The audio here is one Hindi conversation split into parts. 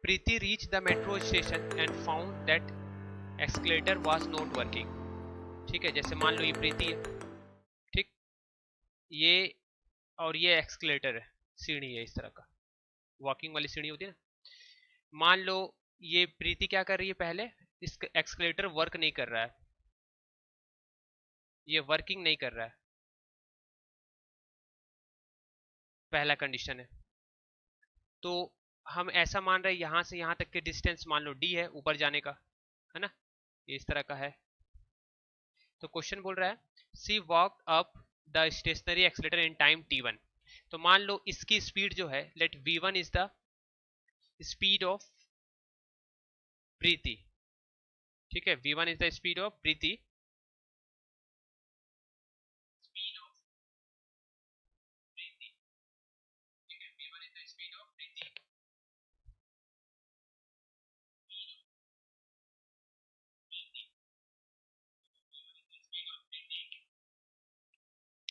Preeti reach the metro station and found that accelerator was not working. ठीक है, जैसे मान लो ये प्रीति है, ठीक, ये और ये एक्सकलेटर है, सीढ़ी है इस तरह का, वॉकिंग वाली सीढ़ी होती है ना। मान लो ये प्रीति क्या कर रही है, पहले इस एक्सकलेटर वर्क नहीं कर रहा है, ये वर्किंग नहीं कर रहा है, पहला कंडीशन है। तो हम ऐसा मान रहे हैं यहां से यहां तक के डिस्टेंस मान लो d है ऊपर जाने का, है ना, ये इस तरह का है। तो क्वेश्चन बोल रहा है she walk up the stationary accelerator in time t1। तो मान लो इसकी स्पीड जो है, let v1 is the speed of Preeti. ठीक है, v1 is the speed of Preeti,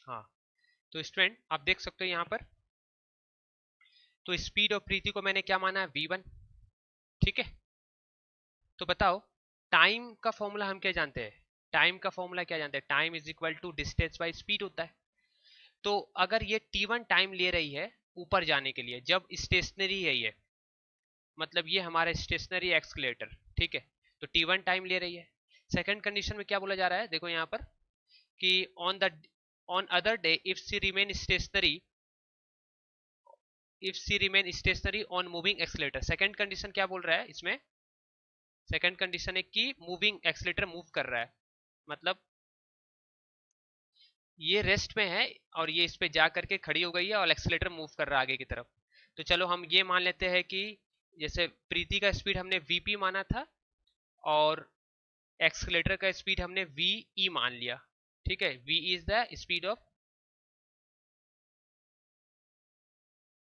हाँ। तो स्टूडेंट आप देख सकते हो यहाँ पर, तो स्पीड ऑफ प्रीति को मैंने क्या माना है, v1। ठीक है, तो बताओ टाइम का फॉर्मूला हम क्या जानते हैं, टाइम का फॉर्मूला क्या जानते हैं, time is equal to distance by speed होता है। तो अगर ये t1 टाइम ले रही है ऊपर जाने के लिए, जब स्टेशनरी है ये, मतलब ये हमारा स्टेशनरी एक्सकलेटर, ठीक है, तो t1 टाइम ले रही है। सेकंड कंडीशन में क्या बोला जा रहा है, देखो यहाँ पर कि on other day if she remain stationary, if she remain stationary on moving escalator. Second condition क्या बोल रहा है इसमें, सेकंड कंडीशन है कि मूविंग एक्सलेटर मूव कर रहा है, मतलब ये रेस्ट में है और ये इस पे जा करके खड़ी हो गई है और एक्सलेटर मूव कर रहा है आगे की तरफ। तो चलो हम ये मान लेते हैं कि जैसे प्रीति का स्पीड हमने वीपी माना था और एक्सलेटर का स्पीड हमने वी मान लिया। ठीक है, V is the speed of,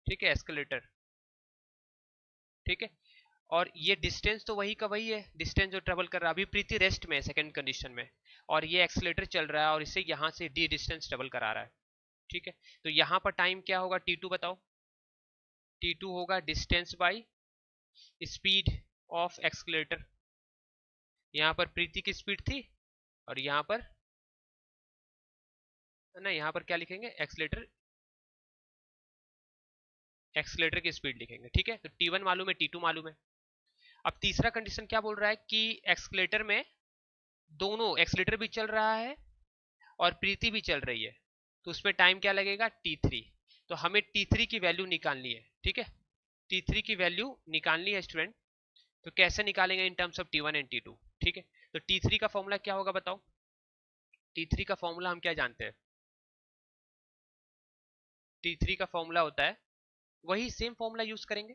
ठीक है, एक्सलेटर। ठीक है, और ये डिस्टेंस तो वही का वही है, डिस्टेंस जो ट्रेवल कर रहा है। अभी प्रीति रेस्ट में है सेकंड कंडीशन में, और ये एक्सलेटर चल रहा है और इसे यहां से डी डिस्टेंस ट्रेवल करा रहा है। ठीक है, तो यहां पर टाइम क्या होगा, t2 बताओ, t2 होगा distance by speed of accelerator. यहां पर प्रीति की स्पीड थी और यहां पर ना, यहां पर क्या लिखेंगे, एक्सलेटर, एक्सलेटर की स्पीड लिखेंगे। ठीक है, तो t1 मालूम है, t2 मालूम है। अब तीसरा कंडीशन क्या बोल रहा है कि एक्सलेटर में दोनों, एक्सलेटर भी चल रहा है और प्रीति भी चल रही है, तो उसमें टाइम क्या लगेगा, t3। तो हमें t3 की वैल्यू निकालनी है। ठीक है, t3 की वैल्यू निकालनी है स्टूडेंट। तो कैसे निकालेंगे, in terms of t1 and t2। ठीक है, तो t3 का फॉर्मूला क्या होगा बताओ, t3 का फॉर्मूला हम क्या जानते हैं, t3 का फॉर्मूला होता है, वही सेम फॉर्मूला यूज करेंगे,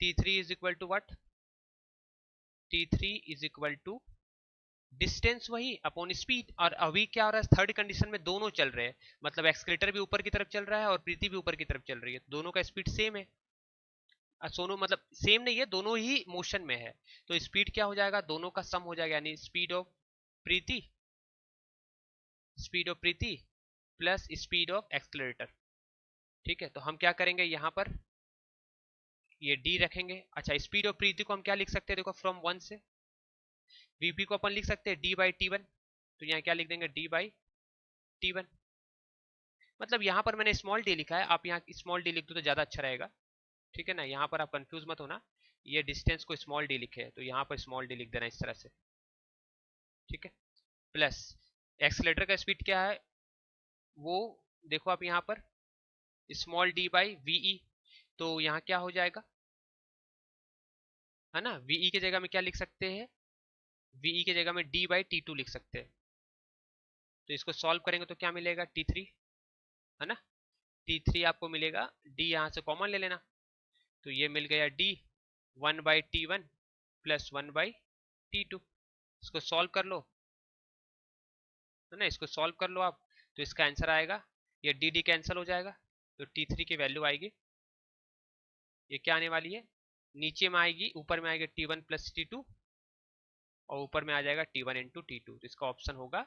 t3 is equal to what, t3 is equal to distance वही अपॉन स्पीड। और अभी क्या हो रहा है, थर्ड कंडीशन में दोनों चल रहे हैं, मतलब एक्सलेटर भी ऊपर की तरफ चल रहा है और प्रीति भी ऊपर की तरफ चल रही है, दोनों का स्पीड सेम है। सोनू मतलब सेम नहीं है, दोनों ही मोशन में है, तो स्पीड क्या हो जाएगा, दोनों का सम हो जाएगा, यानी speed of Preeti, speed of Preeti plus speed of accelerator. ठीक है, तो हम क्या करेंगे, यहां पर ये डी रखेंगे। अच्छा, स्पीड ऑफ प्रीति को हम क्या लिख सकते हैं, देखो फ्रॉम 1 से वीपी को अपन लिख सकते हैं डी बाई टी1। तो यहाँ क्या लिख देंगे, डी बाई टी1। मतलब यहाँ पर मैंने स्मॉल डी लिखा है, आप यहाँ स्मॉल डी लिख दो तो ज्यादा अच्छा रहेगा। ठीक है ना, यहाँ पर आप कंफ्यूज मत होना, ये डिस्टेंस को स्मॉल डी लिखे है तो यहाँ पर स्मॉल डी लिख देना इस तरह से। ठीक है, प्लस एक्सलेटर का स्पीड क्या है वो देखो आप यहाँ पर, स्मॉल डी बाई वीई। तो यहाँ क्या हो जाएगा, है ना, वीई की जगह में क्या लिख सकते हैं, वीई की जगह में डी बाई टी2 लिख सकते हैं। तो इसको सॉल्व करेंगे तो क्या मिलेगा, t3, है ना, t3 आपको मिलेगा, d यहाँ से कॉमन ले लेना, तो ये मिल गया d 1/t1 प्लस 1/t2। इसको सॉल्व कर लो, है ना, इसको सॉल्व कर लो आप, तो इसका आंसर आएगा, ये डी डी कैंसिल हो जाएगा, तो t3 की वैल्यू आएगी, ये क्या आने वाली है, नीचे में आएगी, ऊपर में आएगा t1 प्लस t2 और ऊपर में आ जाएगा t1 इंटू t2। तो इसका ऑप्शन होगा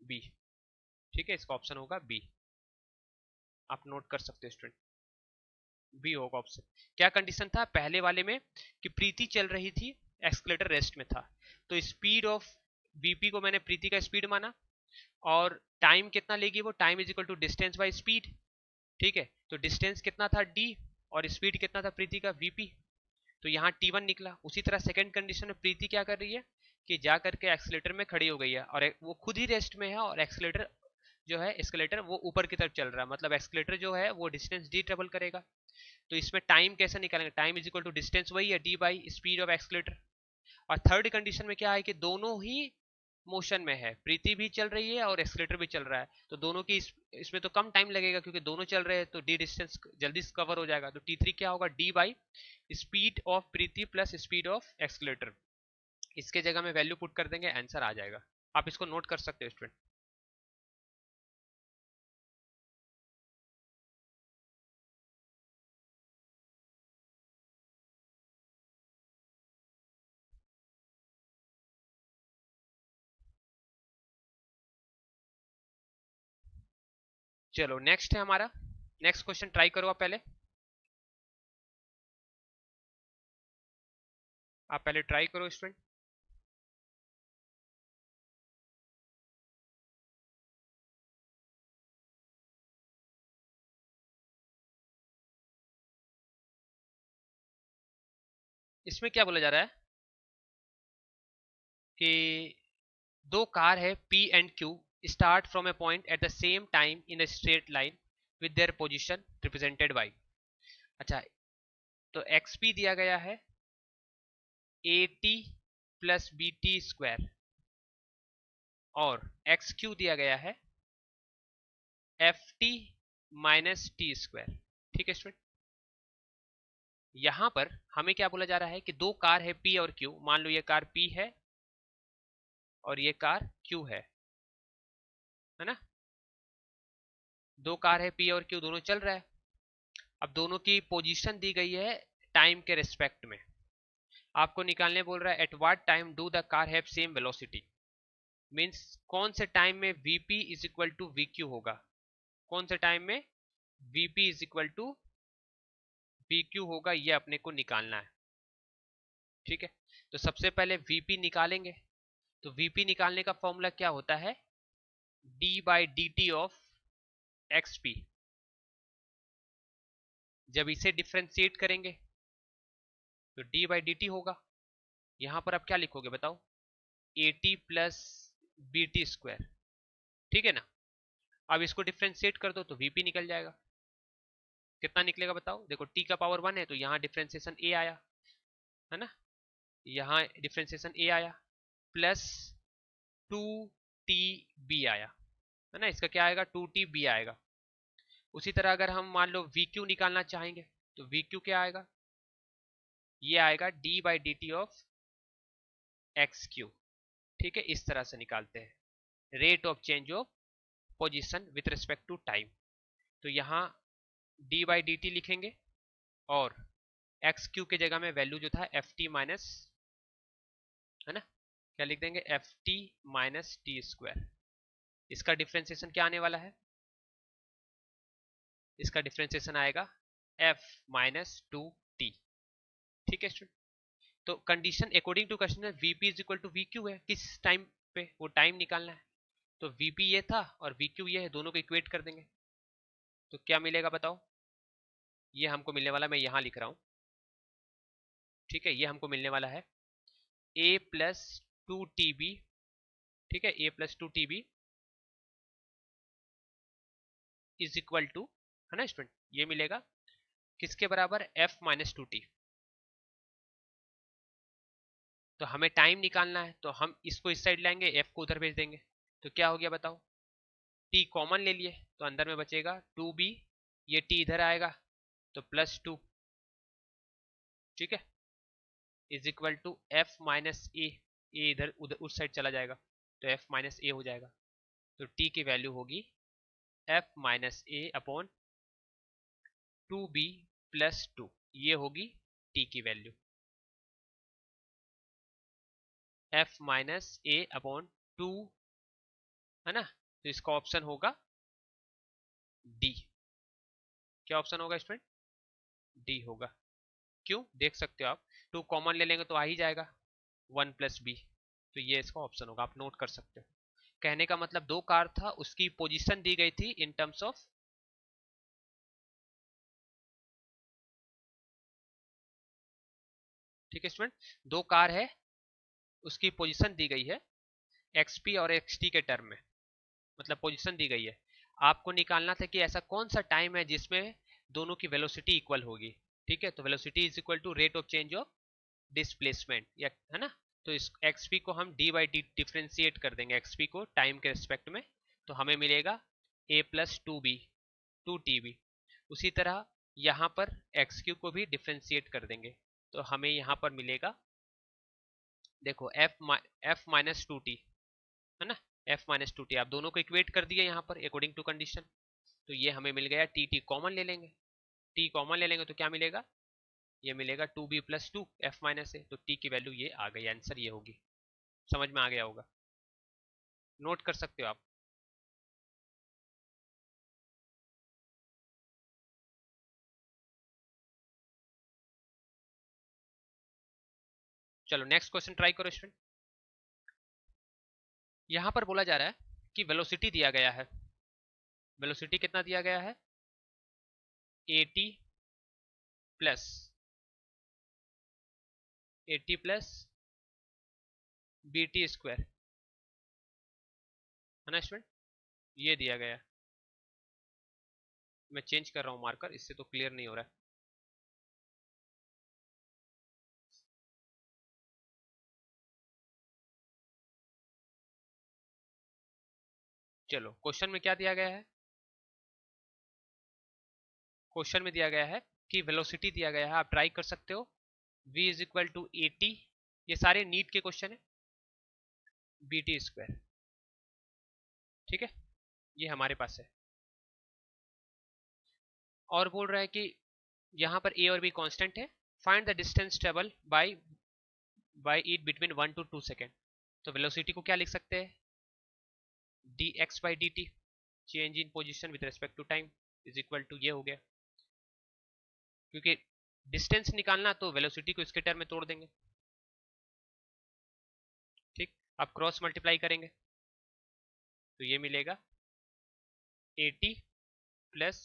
बी। ठीक है, इसका ऑप्शन होगा बी, आप नोट कर सकते हो स्टूडेंट। बी होगा ऑप्शन। क्या कंडीशन था पहले वाले में कि प्रीति चल रही थी, एक्सकलेटर रेस्ट में था, तो स्पीड ऑफ वीपी को मैंने प्रीति का स्पीड माना, और टाइम कितना लेगी वो, time is equal to distance by speed. ठीक है, तो डिस्टेंस कितना था डी, और स्पीड कितना था प्रीति का वीपी, तो यहाँ T1 निकला। उसी तरह सेकंड कंडीशन में प्रीति क्या कर रही है कि जा करके एक्सीलेटर में खड़ी हो गई है, और वो खुद ही रेस्ट में है, और एक्सीलेटर जो है एस्केलेटर वो ऊपर की तरफ चल रहा है, मतलब एक्सीलेटर जो है वो डिस्टेंस डी ट्रेवल करेगा। तो इसमें टाइम कैसे निकालेंगे, time is equal to distance वही है D by speed of escalator. और थर्ड कंडीशन में क्या है कि दोनों ही मोशन में है, प्रीति भी चल रही है और एक्सीलेटर भी चल रहा है, तो दोनों की इसमें तो कम टाइम लगेगा क्योंकि दोनों चल रहे हैं, तो डी डिस्टेंस जल्दी कवर हो जाएगा। तो T3 क्या होगा, D by speed of Preeti plus speed of accelerator. इसके जगह में वैल्यू पुट कर देंगे, आंसर आ जाएगा। आप इसको नोट कर सकते हो स्टूडेंट। चलो नेक्स्ट है हमारा, नेक्स्ट क्वेश्चन ट्राई करो आप पहले ट्राई करो स्टूडेंट। इसमें क्या बोला जा रहा है कि दो कार है P and Q start from A point at the same time in a straight line with their position represented by. अच्छा, तो XP दिया गया है AT प्लस BT स्क्वायर, और XQ दिया गया है FT माइनस टी स्क्वायर। ठीक है स्टूडेंट, यहां पर हमें क्या बोला जा रहा है कि दो कार है P और Q, मान लो ये कार P है और ये कार Q है ना, दो कार है P और Q, दोनों चल रहा है। अब दोनों की पोजीशन दी गई है टाइम के रिस्पेक्ट में, आपको निकालने बोल रहा है at what time do the car have same velocity, means कौन से टाइम में Vp is equal to VQ होगा, कौन से टाइम में Vp is equal to VQ होगा, ये अपने को निकालना है। ठीक है, तो सबसे पहले Vp निकालेंगे, तो Vp निकालने का फॉर्मूला क्या होता है, d by D T of XP। जब इसे डिफ्रेंशिएट करेंगे तो d बाई डी टी होगा, यहां पर आप क्या लिखोगे बताओ, AT प्लस BT स्क्वायर। ठीक है ना, अब इसको डिफ्रेंशिएट कर दो तो Vp निकल जाएगा। कितना निकलेगा बताओ, देखो t का पावर 1 है तो यहाँ डिफ्रेंशिएशन a आया है ना, यहाँ डिफ्रेंशिएशन a आया, प्लस 2TB आया है ना, इसका क्या आएगा 2TB आएगा। उसी तरह अगर हम मान लो VQ निकालना चाहेंगे तो VQ क्या आएगा, ये आएगा d by D T of XQ। ठीक है, इस तरह से निकालते हैं rate of change of position with respect to time. तो यहाँ d बाई डी टी लिखेंगे, और XQ के जगह में वैल्यू जो था FT माइनस, है ना, क्या लिख देंगे FT माइनस टी स्क्वायर। इसका डिफ्रेंसिएशन क्या आने वाला है, इसका डिफ्रेंसिएशन आएगा F माइनस 2T। ठीक है स्टूडेंट, तो कंडीशन अकॉर्डिंग टू क्वेश्चन है Vp is equal to VQ है, किस टाइम पे वो टाइम निकालना है, तो Vp ये था और VQ ये है, दोनों को इक्वेट कर देंगे तो क्या मिलेगा बताओ, ये हमको मिलने वाला, मैं यहां लिख रहा हूं। ठीक है, ये हमको मिलने वाला है A प्लस 2TB। ठीक है, A plus 2TB is equal to, है ना स्टूडेंट, ये मिलेगा किसके बराबर, F माइनस 2T। तो हमें टाइम निकालना है तो हम इसको इस साइड लाएंगे, F को उधर भेज देंगे, तो क्या हो गया बताओ, T कॉमन ले लिए तो अंदर में बचेगा 2B, ये T इधर आएगा तो प्लस 2। ठीक है, is equal to F minus A इधर उधर उस साइड चला जाएगा तो F माइनस ए हो जाएगा, तो T की वैल्यू होगी F माइनस ए अपॉन 2B प्लस 2, ये होगी T की वैल्यू, F माइनस ए अपॉन 2, है ना, तो इसका ऑप्शन होगा डी। क्या ऑप्शन होगा स्टूडेंट, डी होगा। क्यों, देख सकते हो आप, 2 कॉमन ले लेंगे तो आ ही जाएगा 1 प्लस बी, तो ये इसका ऑप्शन होगा, आप नोट कर सकते हो। कहने का मतलब 2 कार था, उसकी पोजीशन दी गई थी इन टर्म्स ऑफ, ठीक है स्टूडेंट, 2 कार है, उसकी पोजीशन दी गई है एक्सपी और एक्सटी के टर्म में, मतलब पोजीशन दी गई है। आपको निकालना था कि ऐसा कौन सा टाइम है जिसमें दोनों की वेलोसिटी इक्वल होगी। ठीक है, तो velocity is equal to rate of change of displacement, या है ना। तो इस एक्सपी को हम डी बाई डी डिफ्रेंशिएट कर देंगे, एक्सपी को टाइम के रिस्पेक्ट में, तो हमें मिलेगा A plus two B, two T B. उसी तरह यहाँ पर एक्स क्यू को भी डिफ्रेंशिएट कर देंगे, तो हमें यहाँ पर मिलेगा, देखो एफ माइनस टू टी, है ना, एफ माइनस टू टी, आप दोनों को इक्वेट कर दिए यहाँ पर अकॉर्डिंग टू कंडीशन, तो ये हमें मिल गया। टी टी कॉमन ले लेंगे, टी कॉमन ले लेंगे तो क्या मिलेगा, ये मिलेगा two B plus two F minus A, तो टी की वैल्यू ये आ गई, आंसर ये होगी। समझ में आ गया होगा, नोट कर सकते हो आप। चलो नेक्स्ट क्वेश्चन ट्राई करो स्टूडेंट। यहां पर बोला जा रहा है कि वेलोसिटी दिया गया है, वेलोसिटी कितना दिया गया है, AT plus, AT plus B T square, है ना स्टूडेंट, ये दिया गया है। मैं चेंज कर रहा हूं मार्कर, इससे तो क्लियर नहीं हो रहा है। चलो क्वेश्चन में क्या दिया गया है, क्वेश्चन में दिया गया है कि वेलोसिटी दिया गया है, आप ट्राई कर सकते हो, v is equal to A T, ये सारे नीट के क्वेश्चन है, बी टी स्क्वायर, ठीक है, ये हमारे पास है। और बोल रहा है कि यहाँ पर ए और बी कांस्टेंट है, find the distance travel by it between 1 to 2 second. तो वेलोसिटी को क्या लिख सकते हैं, D x by D T, change in position with respect to time, is equal to, ये हो गया, क्योंकि डिस्टेंस निकालना तो वेलोसिटी को इसके टर्म में तोड़ देंगे, ठीक, आप क्रॉस मल्टीप्लाई करेंगे तो ये मिलेगा A T plus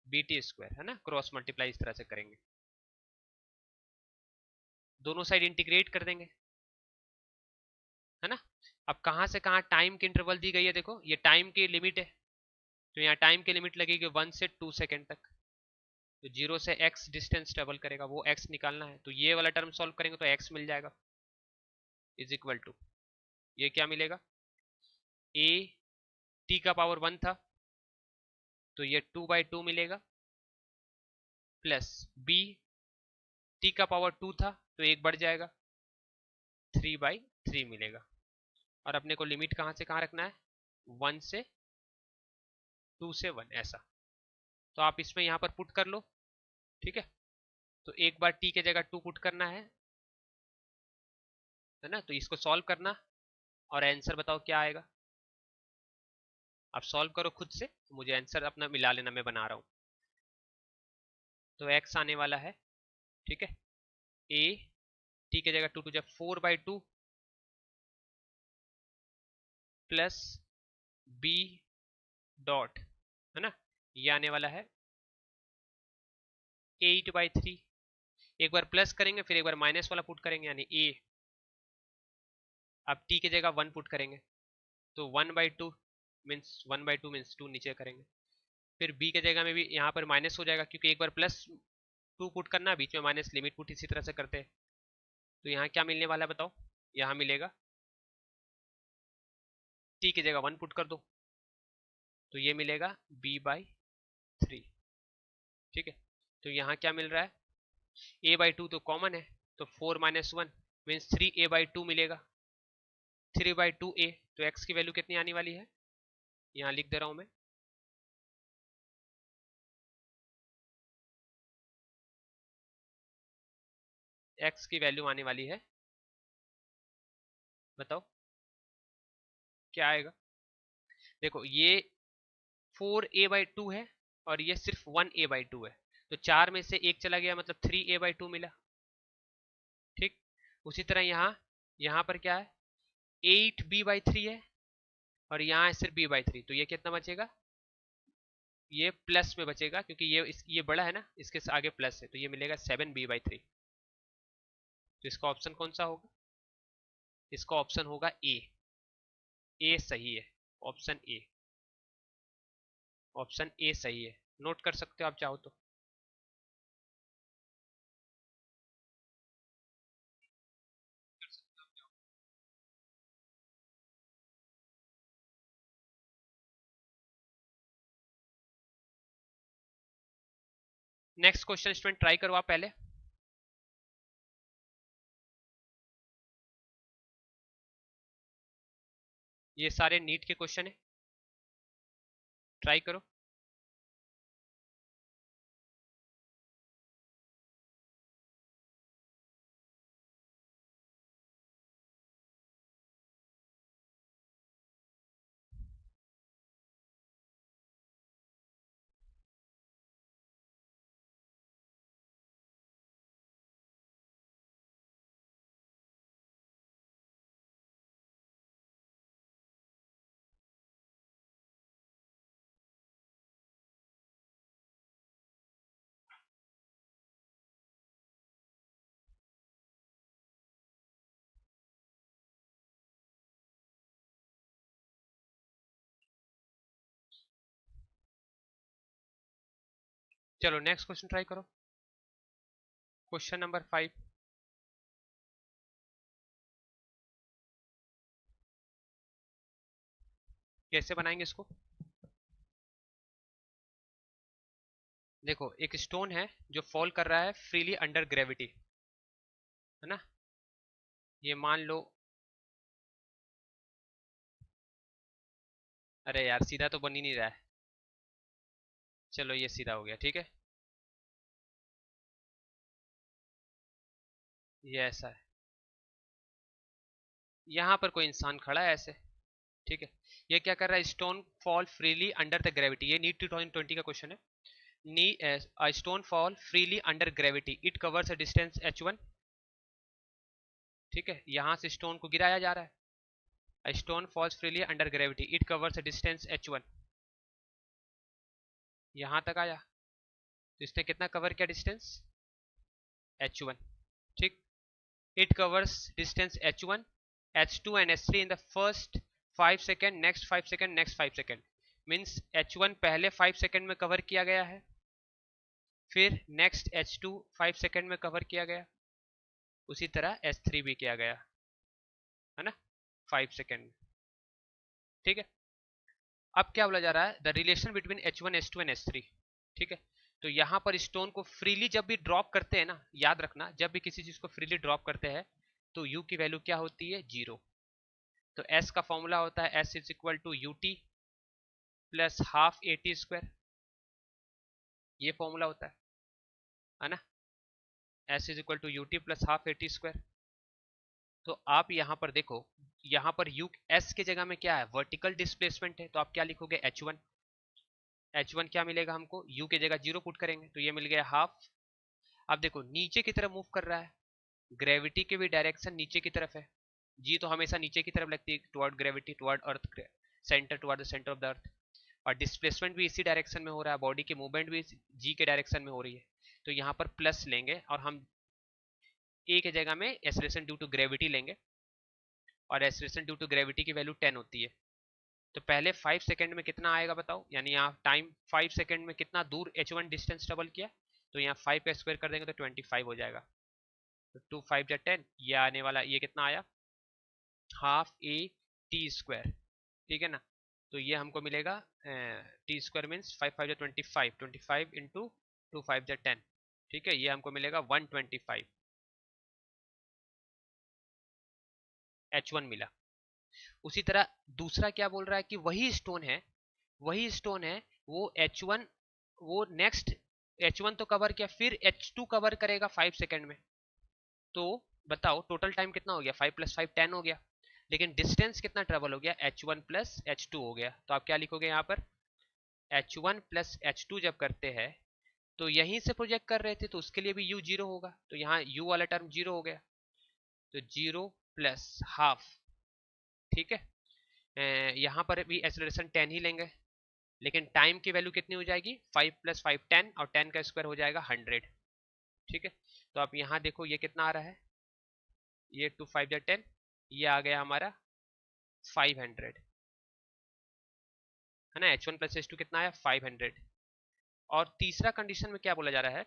B T square, है ना, क्रॉस मल्टीप्लाई इस तरह से करेंगे, दोनों साइड इंटीग्रेट कर देंगे, है ना। अब कहां से कहां टाइम की इंटरवल दी गई है, देखो ये टाइम की लिमिट है, तो यहाँ टाइम की लिमिट लगेगी 1 से 2 सेकेंड तक, तो 0 से x डिस्टेंस ट्रेवल करेगा, वो x निकालना है, तो ये वाला टर्म सॉल्व करेंगे तो x मिल जाएगा, इज इक्वल टू, ये क्या मिलेगा, a t का पावर 1 था तो ये 2/2 मिलेगा, प्लस b t का पावर 2 था तो एक बढ़ जाएगा, 3/3 मिलेगा। और अपने को लिमिट कहां से कहां रखना है, 1 से 2 से 1 ऐसा, तो आप इसमें यहां पर पुट कर लो, ठीक है, तो एक बार t के जगह 2 पुट करना है ना, तो इसको सॉल्व करना और आंसर बताओ क्या आएगा, आप सॉल्व करो खुद से, तो मुझे आंसर अपना मिला लेना, मैं बना रहा हूं। तो x आने वाला है, ठीक है, a t के जगह 2 टू जब 4/2 प्लस b डॉट, है ना, ये आने वाला है 8/3, एक बार प्लस करेंगे फिर एक बार माइनस वाला पुट करेंगे, यानी a, अब t की जगह 1 पुट करेंगे तो 1/2 मीन्स 1/2 मीन्स 2 नीचे करेंगे, फिर b के जगह में भी यहाँ पर माइनस हो जाएगा, क्योंकि एक बार प्लस 2 पुट करना, बीच में माइनस, लिमिट पुट इसी तरह से करते हैं, तो यहाँ क्या मिलने वाला है बताओ, यहाँ मिलेगा t की जगह 1 पुट कर दो तो ये मिलेगा b/3, ठीक है, तो यहाँ क्या मिल रहा है, a/2 तो कॉमन है, तो 4 - 1 मीन्स 3a/2 मिलेगा, 3/2a, तो x की वैल्यू कितनी आने वाली है, यहाँ लिख दे रहा हूं मैं, x की वैल्यू आने वाली है, बताओ क्या आएगा, देखो ये 4a/2 है और ये सिर्फ 1a/2 है, तो 4 में से 1 चला गया, मतलब 3a/2 मिला। ठीक, उसी तरह यहाँ पर क्या है, 8b/3 है, और यहाँ है सिर्फ b/3, तो ये कितना बचेगा, ये प्लस में बचेगा, क्योंकि ये बड़ा है ना, इसके आगे प्लस है, तो ये मिलेगा 7b/3। तो इसका ऑप्शन कौन सा होगा, इसका ऑप्शन होगा ए सही है, ऑप्शन ए, ऑप्शन ए सही है। नोट कर सकते हो आप चाहो तो। नेक्स्ट क्वेश्चन स्टूडेंट ट्राई करो आप पहले। ये सारे नीट के क्वेश्चन है, ट्राई करो। चलो नेक्स्ट क्वेश्चन ट्राई करो, क्वेश्चन नंबर 5। कैसे बनाएंगे इसको, देखो एक स्टोन है जो फॉल कर रहा है फ्रीली अंडर ग्रेविटी, है ना, ये मान लो, अरे यार सीधा तो बन ही नहीं रहा है, चलो ये सीधा हो गया, ठीक है, ये ऐसा है, यहाँ पर कोई इंसान खड़ा है ऐसे, ठीक है, ये क्या कर रहा है, stone fall freely under the gravity, ये नीट 2020 का क्वेश्चन है। a stone fall freely under gravity, it covers a distance h1, ठीक है, यहां से स्टोन को गिराया जा रहा है, a stone falls freely under gravity, it covers a distance h1, यहां तक आया, तो इसने कितना कवर किया डिस्टेंस, h1, ठीक, it covers distance h1, h2 and h3 in the first 5 second, next 5 second, next 5 second, means h1 पहले 5 सेकंड में कवर किया गया है, फिर नेक्स्ट h2 5 सेकंड में कवर किया गया, उसी तरह h3 भी किया गया, है ना, 5 सेकंड में, ठीक है। अब क्या बोला जा रहा है, the relation between h1 h2 and h3, ठीक है, तो यहां पर स्टोन को फ्रीली जब भी ड्रॉप करते हैं ना, याद रखना जब भी किसी चीज को फ्रीली ड्रॉप करते हैं तो u की वैल्यू क्या होती है, 0। तो s का फॉर्मूला होता है s is equal to ut plus half at², ये फॉर्मूला होता है ना, s is equal to ut plus half at²। तो आप यहां पर देखो, यहां पर u s के जगह में क्या है, वर्टिकल डिस्प्लेसमेंट है, तो आप क्या लिखोगे, h1, h1 क्या मिलेगा हमको, u के जगह 0 पुट करेंगे, तो ये मिल गया हाफ। अब देखो नीचे की तरफ मूव कर रहा है, ग्रेविटी के भी डायरेक्शन नीचे की तरफ है, जी तो हमेशा नीचे की तरफ लगती है, toward gravity, toward earth centre, toward the centre of the earth, और डिस्प्लेसमेंट भी इसी डायरेक्शन में हो रहा है, बॉडी की मूवमेंट भी जी के डायरेक्शन में हो रही है, तो यहाँ पर प्लस लेंगे और हम ए के जगह में एक्सेलरेशन ड्यू टू ग्रेविटी लेंगे, और एक्सेलरेशन ड्यू टू ग्रेविटी की वैल्यू 10 होती है, तो पहले 5 सेकंड में कितना आएगा बताओ, यानी यहाँ टाइम 5 सेकंड में कितना दूर h1 डिस्टेंस ट्रेवल किया, तो यहाँ 5 का स्क्वायर कर देंगे तो 25 हो जाएगा, तो 2 5 जा 10, ये आने वाला, ये कितना आया, हाफ at², ठीक है ना, तो ये हमको मिलेगा t² मीन्स 5 5 जा 25, 25 इंटू 2 5 जा 10, ठीक है, ये हमको मिलेगा 125 h1 मिला। उसी तरह दूसरा क्या बोल रहा है कि वही स्टोन है, वही स्टोन है, वो h1, वो नेक्स्ट h1 तो कवर किया, फिर h2 कवर करेगा 5 सेकंड में, तो बताओ टोटल टाइम कितना हो गया, 5 + 5 10 हो गया, लेकिन डिस्टेंस कितना ट्रेवल हो गया, h1 + h2 हो गया, तो आप क्या लिखोगे यहाँ पर, h1 + h2 जब करते हैं तो यहीं से प्रोजेक्ट कर रहे थे तो उसके लिए भी u जीरो होगा, तो यहाँ u वाला टर्म जीरो हो गया, तो जीरो प्लस हाफ। ठीक है, यहाँ पर भी एक्सेलरेशन 10 ही लेंगे, लेकिन टाइम की वैल्यू कितनी हो जाएगी, 5 + 5 10, और 10 का स्क्वायर हो जाएगा 100। ठीक है, तो आप यहाँ देखो ये कितना आ रहा है, ये 2 5 10, ये आ गया हमारा 500, है ना। h1 + h2 कितना आया, 500। और तीसरा कंडीशन में क्या बोला जा रहा है,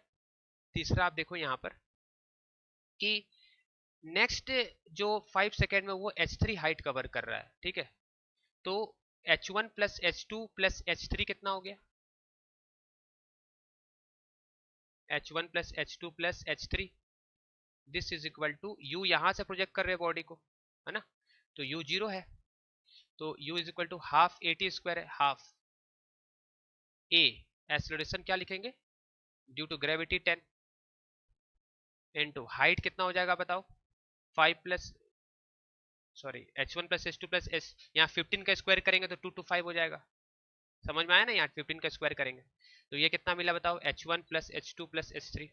तीसरा आप देखो यहाँ पर कि नेक्स्ट जो 5 सेकेंड में वो h3 हाइट कवर कर रहा है। ठीक है, तो h1 + h2 + h3 कितना हो गया, h1 + h2 + h3, this is equal to u, यहां से प्रोजेक्ट कर रहे हैं बॉडी को, है ना, तो u जीरो है, तो u is equal to half at square है, हाफ a एक्सेलरेशन क्या लिखेंगे, due to gravity 10, into height कितना हो जाएगा बताओ, 5 plus sorry h1 + h2 + s, यहाँ 15 का स्क्वायर करेंगे तो 225 हो जाएगा, समझ में आया ना, यहाँ 15 का स्क्वायर करेंगे तो ये कितना मिला बताओ, h1 + h2 + h3।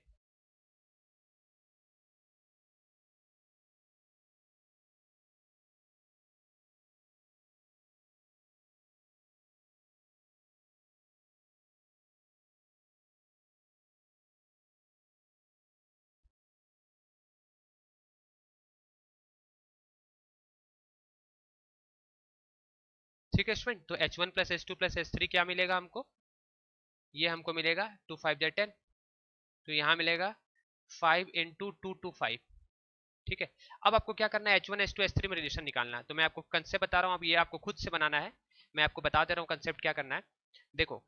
ठीक है स्टूडेंट, तो h1 + h2 + h3 क्या मिलेगा हमको, ये हमको मिलेगा 2 5 10, तो यहाँ मिलेगा 5 × 225। ठीक है, अब आपको क्या करना है, h1 h2 h3 में रिलेशन निकालना है, तो मैं आपको कंसेप्ट बता रहा हूँ, अब ये आपको खुद से बनाना है, मैं आपको बता दे रहा हूँ कंसेप्ट क्या करना है। देखो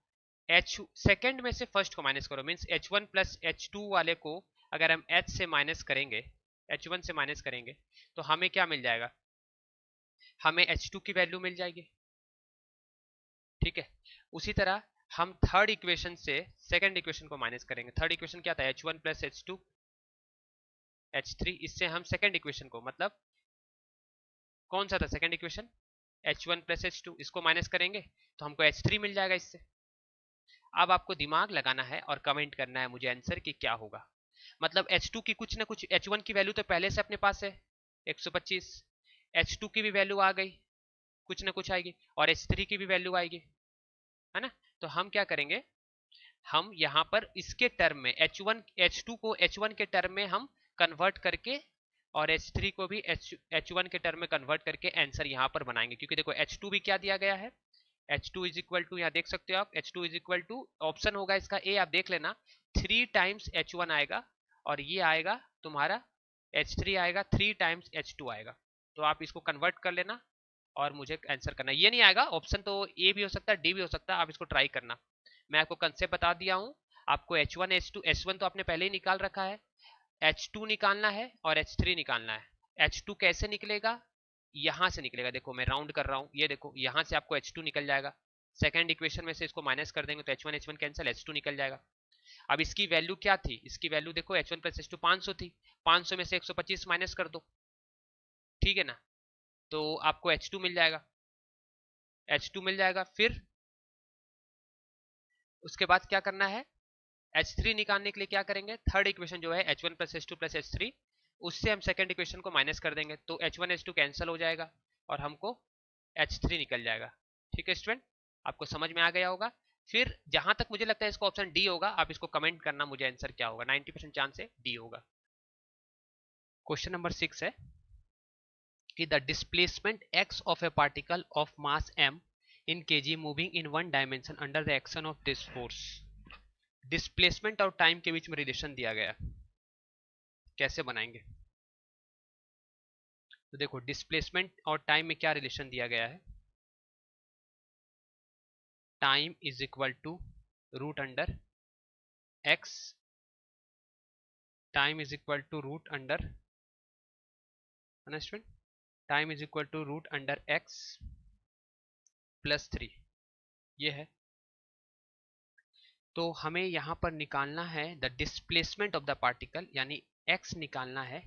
h सेकंड में से फर्स्ट को माइनस करो, मींस h1 + h2 वाले को अगर हम h से माइनस करेंगे, h1 से माइनस करेंगे तो हमें क्या मिल जाएगा, हमें h2 की वैल्यू मिल जाएगी। ठीक है, उसी तरह हम थर्ड इक्वेशन से सेकंड इक्वेशन को माइनस करेंगे, थर्ड इक्वेशन क्या था, h1 + h2 h3, इससे हम सेकंड इक्वेशन को, मतलब कौन सा था सेकंड इक्वेशन, h1 + h2, इसको माइनस करेंगे तो हमको h3 मिल जाएगा इससे। अब आपको दिमाग लगाना है और कमेंट करना है मुझे आंसर कि क्या होगा, मतलब h2 की कुछ ना कुछ, h1 की वैल्यू तो पहले से अपने पास है 125, h2 की भी वैल्यू आ गई, कुछ ना कुछ आएगी, और h3 की भी वैल्यू आएगी, है ना। तो हम क्या करेंगे, हम यहाँ पर इसके टर्म में h1 h2 को h1 के टर्म में हम कन्वर्ट करके, और h3 को भी h1 के टर्म में कन्वर्ट करके आंसर यहाँ पर बनाएंगे, क्योंकि देखो h2 भी क्या दिया गया है, h2 इज इक्वल टू, यहाँ देख सकते हो आप, h2 is equal to, option होगा इसका ए, आप देख लेना, 3 टाइम्स h1 आएगा, और ये आएगा तुम्हारा h3 आएगा 3 टाइम्स h2 आएगा, तो आप इसको कन्वर्ट कर लेना और मुझे आंसर करना। ये नहीं आएगा ऑप्शन, तो ए भी हो सकता है डी भी हो सकता है, आप इसको ट्राई करना। मैं आपको कंसेप्ट बता दिया हूँ, आपको h1 h2, h1 तो आपने पहले ही निकाल रखा है, h2 निकालना है और h3 निकालना है। h2 कैसे निकलेगा, यहां से निकलेगा, देखो मैं राउंड कर रहा हूँ, ये देखो यहाँ से आपको h2 निकल जाएगा, सेकंड इक्वेशन में से इसको माइनस कर देंगे तो h1 h1 कैंसिल, h2 निकल जाएगा। अब इसकी वैल्यू क्या थी, इसकी वैल्यू देखो h1 + h2 500 थी, 500 में से 125 माइनस कर दो, ठीक है ना, तो आपको h2 मिल जाएगा, h2 मिल जाएगा। फिर उसके बाद क्या करना है, h3 निकालने के लिए क्या करेंगे, थर्ड इक्वेशन जो है h1 + h2 + h3, उससे हम सेकंड इक्वेशन को माइनस कर देंगे, तो h1 h2 कैंसिल हो जाएगा और हमको h3 निकल जाएगा। ठीक है स्टूडेंट, आपको समझ में आ गया होगा। फिर जहां तक मुझे लगता है इसका ऑप्शन डी होगा, आप इसको कमेंट करना मुझे आंसर क्या होगा, 90% चांस है डी होगा। क्वेश्चन नंबर 6 है कि the displacement x of a particle of mass m in kg moving in one dimension under the action of this force. Displacement और टाइम के बीच में रिलेशन दिया गया, कैसे बनाएंगे। तो देखो डिस्प्लेसमेंट और टाइम में क्या रिलेशन दिया गया है, time is equal to root under x, time is equal to root under, understand, time is equal to root under x plus 3, ये है। तो हमें यहां पर निकालना है the displacement of the particle, यानी x निकालना है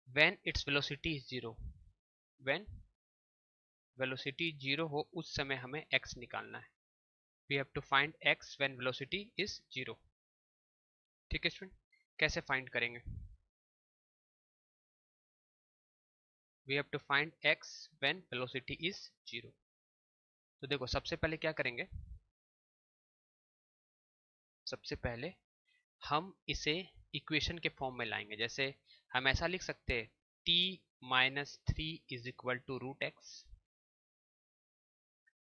when it's velocity is zero, when velocity zero हो उस समय हमें x निकालना है, we have to find x when velocity is zero. ठीक है स्टूडेंट, कैसे फाइंड करेंगे? We have to find x when velocity is 0। तो देखो सबसे पहले क्या करेंगे, सबसे पहले हम इसे इक्वेशन के फॉर्म में लाएंगे। जैसे हम ऐसा लिख सकते हैं t minus 3 is equal to root x.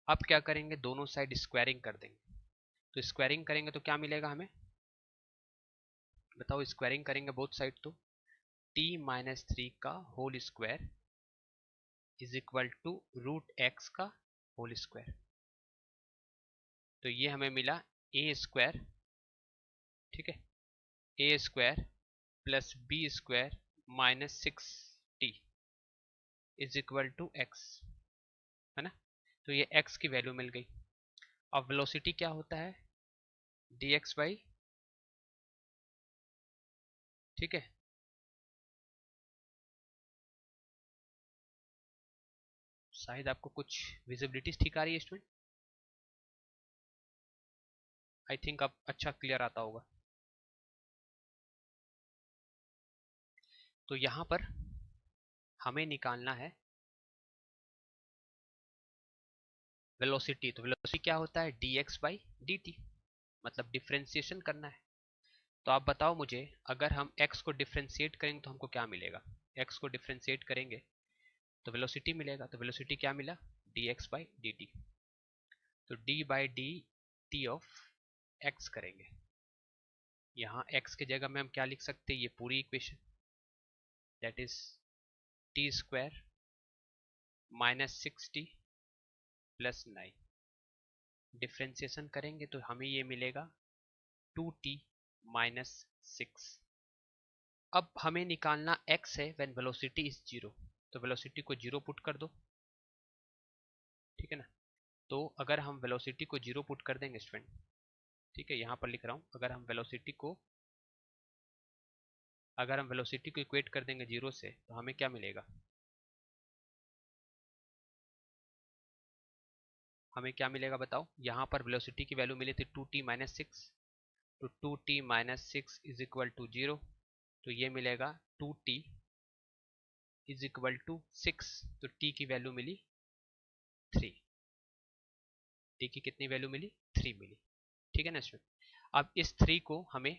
अब क्या करेंगे, दोनों साइड स्क्वायरिंग कर देंगे। तो स्क्वायरिंग करेंगे तो क्या मिलेगा हमें, बताओ? स्क्वायरिंग करेंगे बोथ साइड तो t माइनस 3 का whole square is equal to root X का होल स्क्वायर। तो ये हमें मिला ए स्क्वायर, ठीक है, A square plus B square minus 6t is equal to X, है ना। तो ये x की वैल्यू मिल गई। अब वेलोसिटी क्या होता है, dx बाई, ठीक है, शायद आपको कुछ विजिबिलिटी ठीक आ रही है स्टूडेंट, आई थिंक अब अच्छा क्लियर आता होगा। तो यहां पर हमें निकालना है वेलोसिटी। तो वेलोसिटी क्या होता है, dx बाई dt, मतलब डिफ्रेंसिएशन करना है। तो आप बताओ मुझे, अगर हम x को डिफ्रेंशिएट करेंगे तो हमको क्या मिलेगा? x को डिफ्रेंशिएट करेंगे तो वेलोसिटी मिलेगा। तो वेलोसिटी क्या मिला, dx बाई dt। तो d by D T of x करेंगे। यहाँ x के जगह में हम क्या लिख सकते हैं, ये पूरी equation, that is T square minus 6t plus 9। Differentiation करेंगे तो हमें ये मिलेगा 2t माइनस 6। अब हमें निकालना x है व्हेन वेलोसिटी इज 0। तो वेलोसिटी को 0 पुट कर दो, ठीक है ना। तो अगर हम वेलोसिटी को 0 पुट कर देंगे स्टूडेंट, ठीक है, यहाँ पर लिख रहा हूँ, अगर हम वेलोसिटी को इक्वेट कर देंगे 0 से तो हमें क्या मिलेगा, हमें क्या मिलेगा बताओ? यहाँ पर वेलोसिटी की वैल्यू मिली थी 2t माइनस 6, तो 2t minus 6 is equal to 0। तो ये मिलेगा 2t इज इक्वल टू 6। तो t की वैल्यू मिली 3। t की कितनी वैल्यू मिली, 3 मिली, ठीक है ना स्टूडेंट। अब इस 3 को हमें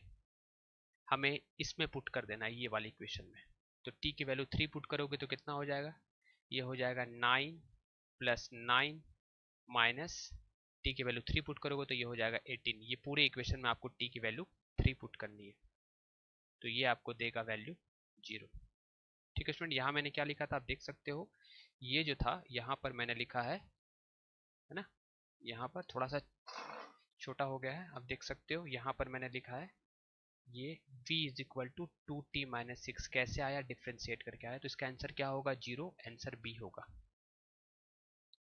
हमें इसमें पुट कर देना है, ये वाली इक्वेशन में। तो t की वैल्यू 3 पुट करोगे तो कितना हो जाएगा, ये हो जाएगा 9 प्लस 9 माइनस t की वैल्यू 3 पुट करोगे तो ये हो जाएगा 18। ये पूरे इक्वेशन में आपको t की वैल्यू 3 पुट करनी है, तो ये आपको देगा वैल्यू 0। ठीक है स्टूडेंट, यहाँ मैंने क्या लिखा था आप देख सकते हो, ये जो था यहाँ पर मैंने लिखा है ना, यहाँ पर थोड़ा सा छोटा हो गया है, आप देख सकते हो। यहाँ पर मैंने लिखा है ये v is equal to 2t minus 6। कैसे आया, डिफ्रेंशिएट करके आया। तो इसका आंसर क्या होगा, 0। आंसर बी होगा,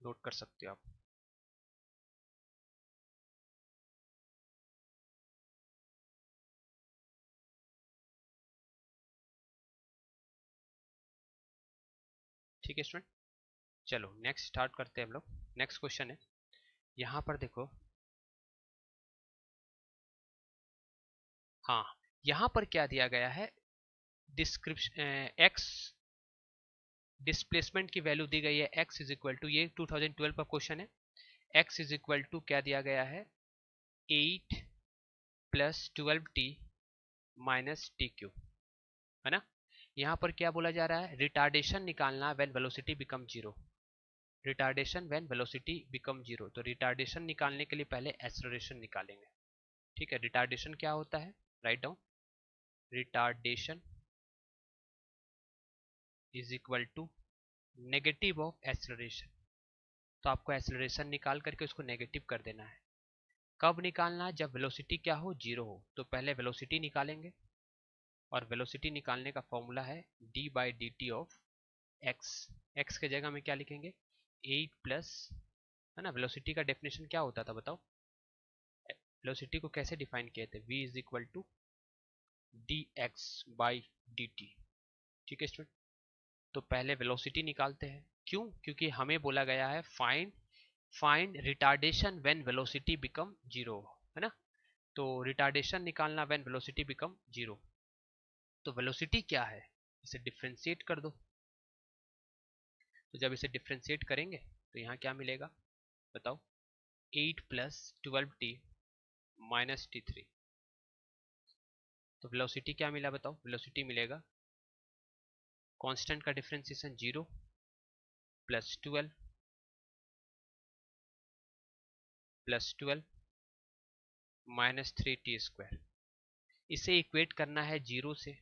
नोट कर सकते हो आप। ठीक है स्टूडेंट, चलो नेक्स्ट स्टार्ट करते हैं हम लोग। नेक्स्ट क्वेश्चन है, यहाँ पर देखो, हाँ, यहाँ पर क्या दिया गया है, डिस्क्रिप्शन एक्स डिस्प्लेसमेंट की वैल्यू दी गई है x इज इक्वल टू, ये 2012 का क्वेश्चन है, x इज इक्वल टू क्या दिया गया है, 8 plus 12t minus t Q, है ना। यहाँ पर क्या बोला जा रहा है, रिटार्डेशन निकालना when velocity become 0। Retardation when velocity become 0। तो रिटार्डेशन निकालने के लिए पहले एक्सेलरेशन निकालेंगे, ठीक है। रिटार्डेशन क्या होता है, right down, retardation is equal to negative of acceleration. तो आपको एक्सेलरेशन निकाल करके उसको नेगेटिव कर देना है। कब निकालना है, जब वेलोसिटी क्या हो, 0 हो। तो पहले वेलोसिटी निकालेंगे, और वेलोसिटी निकालने का फॉर्मूला है d by D T of x. X के जगह में क्या लिखेंगे, 8 प्लस, है ना। वेलोसिटी का डेफिनेशन क्या होता था बताओ, वेलोसिटी को कैसे डिफाइन किए थे, v is equal to d x by D t, ठीक है स्टूडेंट। तो पहले वेलोसिटी निकालते हैं, क्यों, क्योंकि हमें बोला गया है find retardation when velocity become 0, है ना। तो रिटार्डेशन निकालना व्हेन वेलोसिटी बिकम 0। तो वेलोसिटी क्या है, इसे डिफ्रेंशिएट कर दो। तो जब इसे डिफ्रेंशिएट करेंगे तो यहाँ क्या मिलेगा बताओ, 8 + 12t - t3। तो वेलोसिटी क्या मिला बताओ, वेलोसिटी मिलेगा कांस्टेंट का डिफरेंशिएशन 0 + 12 - 3t²। इसे इक्वेट करना है 0 से,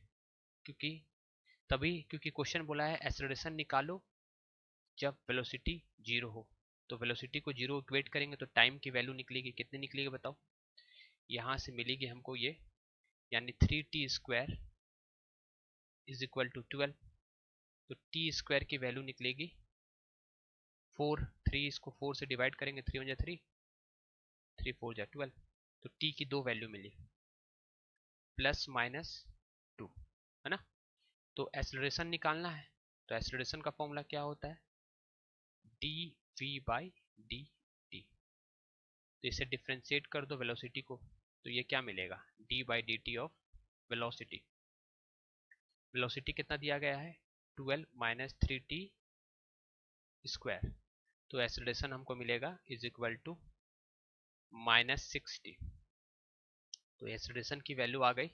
क्योंकि क्वेश्चन बोला है एक्सेलरेशन निकालो जब वेलोसिटी 0 हो। तो वेलोसिटी को 0 इक्वेट करेंगे तो टाइम की वैल्यू निकलेगी, कितनी निकलेगी बताओ, यहाँ से मिलेगी हमको ये, यानी 3t² = 12। तो t² की वैल्यू निकलेगी 4। 3 इसको 4 से डिवाइड करेंगे, 3 × 3, 3 × 4 = 12। तो t की दो वैल्यू मिली, ±2, है ना। तो एक्सेलरेशन निकालना है, तो एक्सेलरेशन का फॉर्मूला क्या होता है, dv/dt। तो इसे डिफ्रेंशिएट कर दो वेलोसिटी को, तो ये क्या मिलेगा, d/dt ऑफ वेलोसिटी। वेलोसिटी कितना दिया गया है, 12 - 3t²। तो एक्सेलरेशन हमको मिलेगा = -60। तो एक्सेलरेशन की वैल्यू आ गई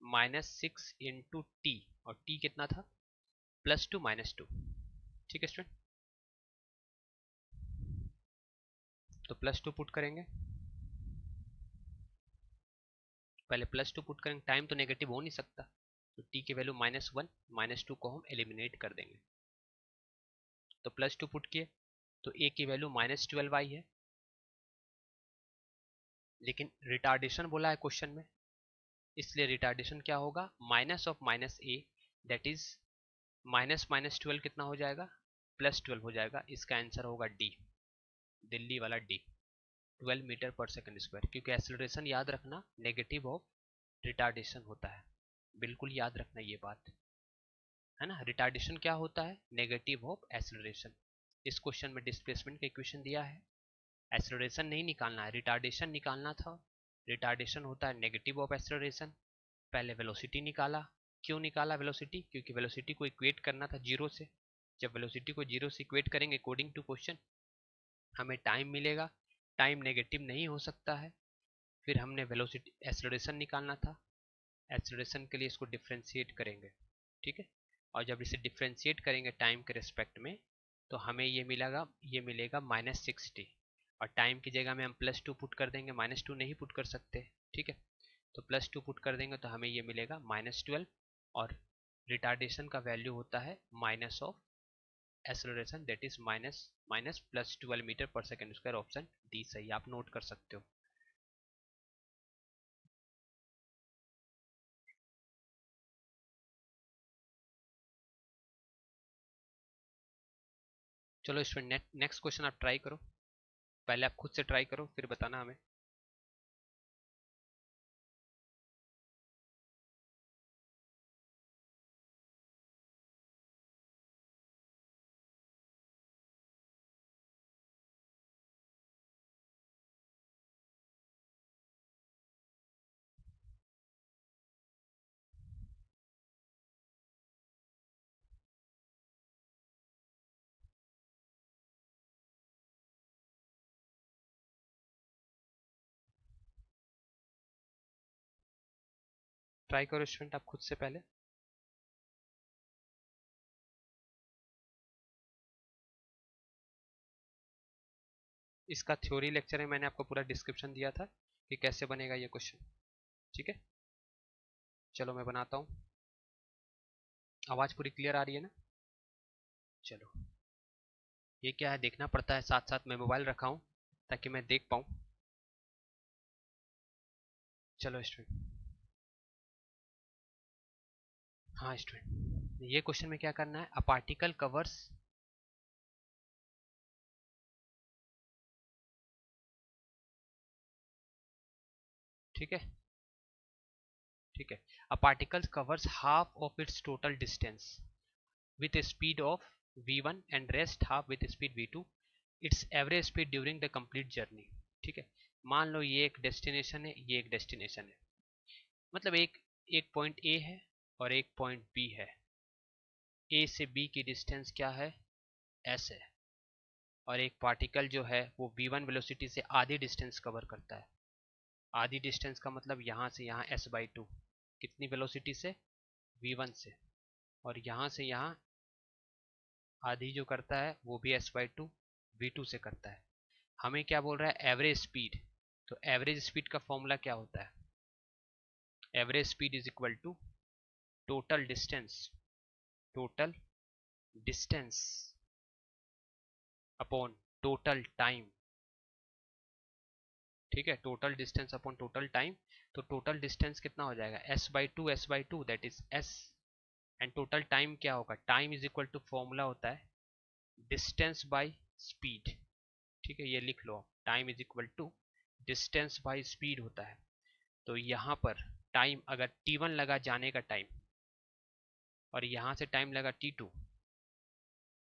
-6 × t, और t कितना था, +2 - 2। ठीक है स्टूडेंट, तो +2 पुट करेंगे, पहले +2 पुट करेंगे, टाइम तो नेगेटिव हो नहीं सकता, तो t की वैल्यू -1, -2 को हम एलिमिनेट कर देंगे। तो +2 पुट किए तो a की वैल्यू -12i है, लेकिन रिटार्डेशन बोला है क्वेश्चन में, इसलिए रिटार्डेशन क्या होगा, -(-a), दैट इज -12 कितना हो जाएगा, +12 हो जाएगा। इसका आंसर होगा डी, दिल्ली वाला डी, 12 मीटर/सेकंड²। क्योंकि एक्सेलरेशन याद रखना नेगेटिव ऑफ रिटार्डेशन होता है, बिल्कुल याद रखना ये बात, है ना। रिटार्डेशन क्या होता है, नेगेटिव ऑफ एक्सेलरेशन। इस क्वेश्चन में डिस्प्लेसमेंट का इक्वेशन दिया है, एक्सेलरेशन नहीं निकालना है, रिटार्डेशन निकालना था। रिटार्डेशन होता है नेगेटिव ऑफ एक्सेलरेशन। पहले वेलोसिटी निकाला, क्यों निकाला वेलोसिटी, क्योंकि वेलोसिटी को इक्वेट करना था 0 से। जब वेलोसिटी को 0 से इक्वेट करेंगे अकॉर्डिंग टू क्वेश्चन, हमें टाइम मिलेगा, टाइम नेगेटिव नहीं हो सकता है। फिर हमने वेलोसिटी एक्सेलरेशन निकालना था, एक्सेलरेशन के लिए इसको डिफ्रेंशिएट करेंगे, ठीक है। और जब इसे डिफ्रेंशिएट करेंगे टाइम के रिस्पेक्ट में, तो हमें ये मिलेगा -60, और टाइम की जगह में हम +2 पुट कर देंगे, -2 नहीं पुट कर सकते, ठीक है। तो +2 पुट कर देंगे तो हमें ये मिलेगा -12, और रिटार्डेशन का वैल्यू होता है minus of acceleration, that is -+12 मीटर/सेकंड²। ऑप्शन डी सही, आप नोट कर सकते हो। चलो स्टूडेंट, नेक्स्ट क्वेश्चन आप ट्राई करो, पहले आप खुद से ट्राई करो फिर बताना हमें। ट्राई करो स्टूडेंट आप खुद से पहले। इसका थ्योरी लेक्चर है, मैंने आपको पूरा डिस्क्रिप्शन दिया था कि कैसे बनेगा ये क्वेश्चन, ठीक है। चलो मैं बनाता हूँ, आवाज पूरी क्लियर आ रही है ना। चलो, ये क्या है देखना पड़ता है, साथ साथ मैं मोबाइल रखा हूँ ताकि मैं देख पाऊँ। चलो स्टूडेंट, हाँ स्टूडेंट, ये क्वेश्चन में क्या करना है, अ पार्टिकल कवर्स ठीक है, ठीक है, a particle covers half of it's total distance with a speed of v1 and rest half with speed v2, its average speed during the complete journey, ठीक है। मान लो ये एक डेस्टिनेशन है, ये एक डेस्टिनेशन है, मतलब एक पॉइंट ए है और एक पॉइंट बी है। ए से बी की डिस्टेंस क्या है, एस है, और एक पार्टिकल जो है वो v1 वेलोसिटी से आधी डिस्टेंस कवर करता है। आधी डिस्टेंस का मतलब यहाँ से यहाँ s/2, कितनी वेलोसिटी से, v1 से, और यहाँ से यहाँ आधी जो करता है वो भी s/2 v2 से करता है। हमें क्या बोल रहा है, एवरेज स्पीड। तो एवरेज स्पीड का फॉर्मूला क्या होता है, average speed is equal to total distance upon total time. ठीक है, total distance upon total time. तो टोटल डिस्टेंस कितना हो जाएगा, s/2 that is s, and total time क्या होगा, time is equal to formula होता है डिस्टेंस बाय स्पीड। ठीक है, ये लिख लो, time is equal to distance by speed होता है। तो यहाँ पर टाइम अगर t1 लगा जाने का टाइम, और यहाँ से टाइम लगा t2,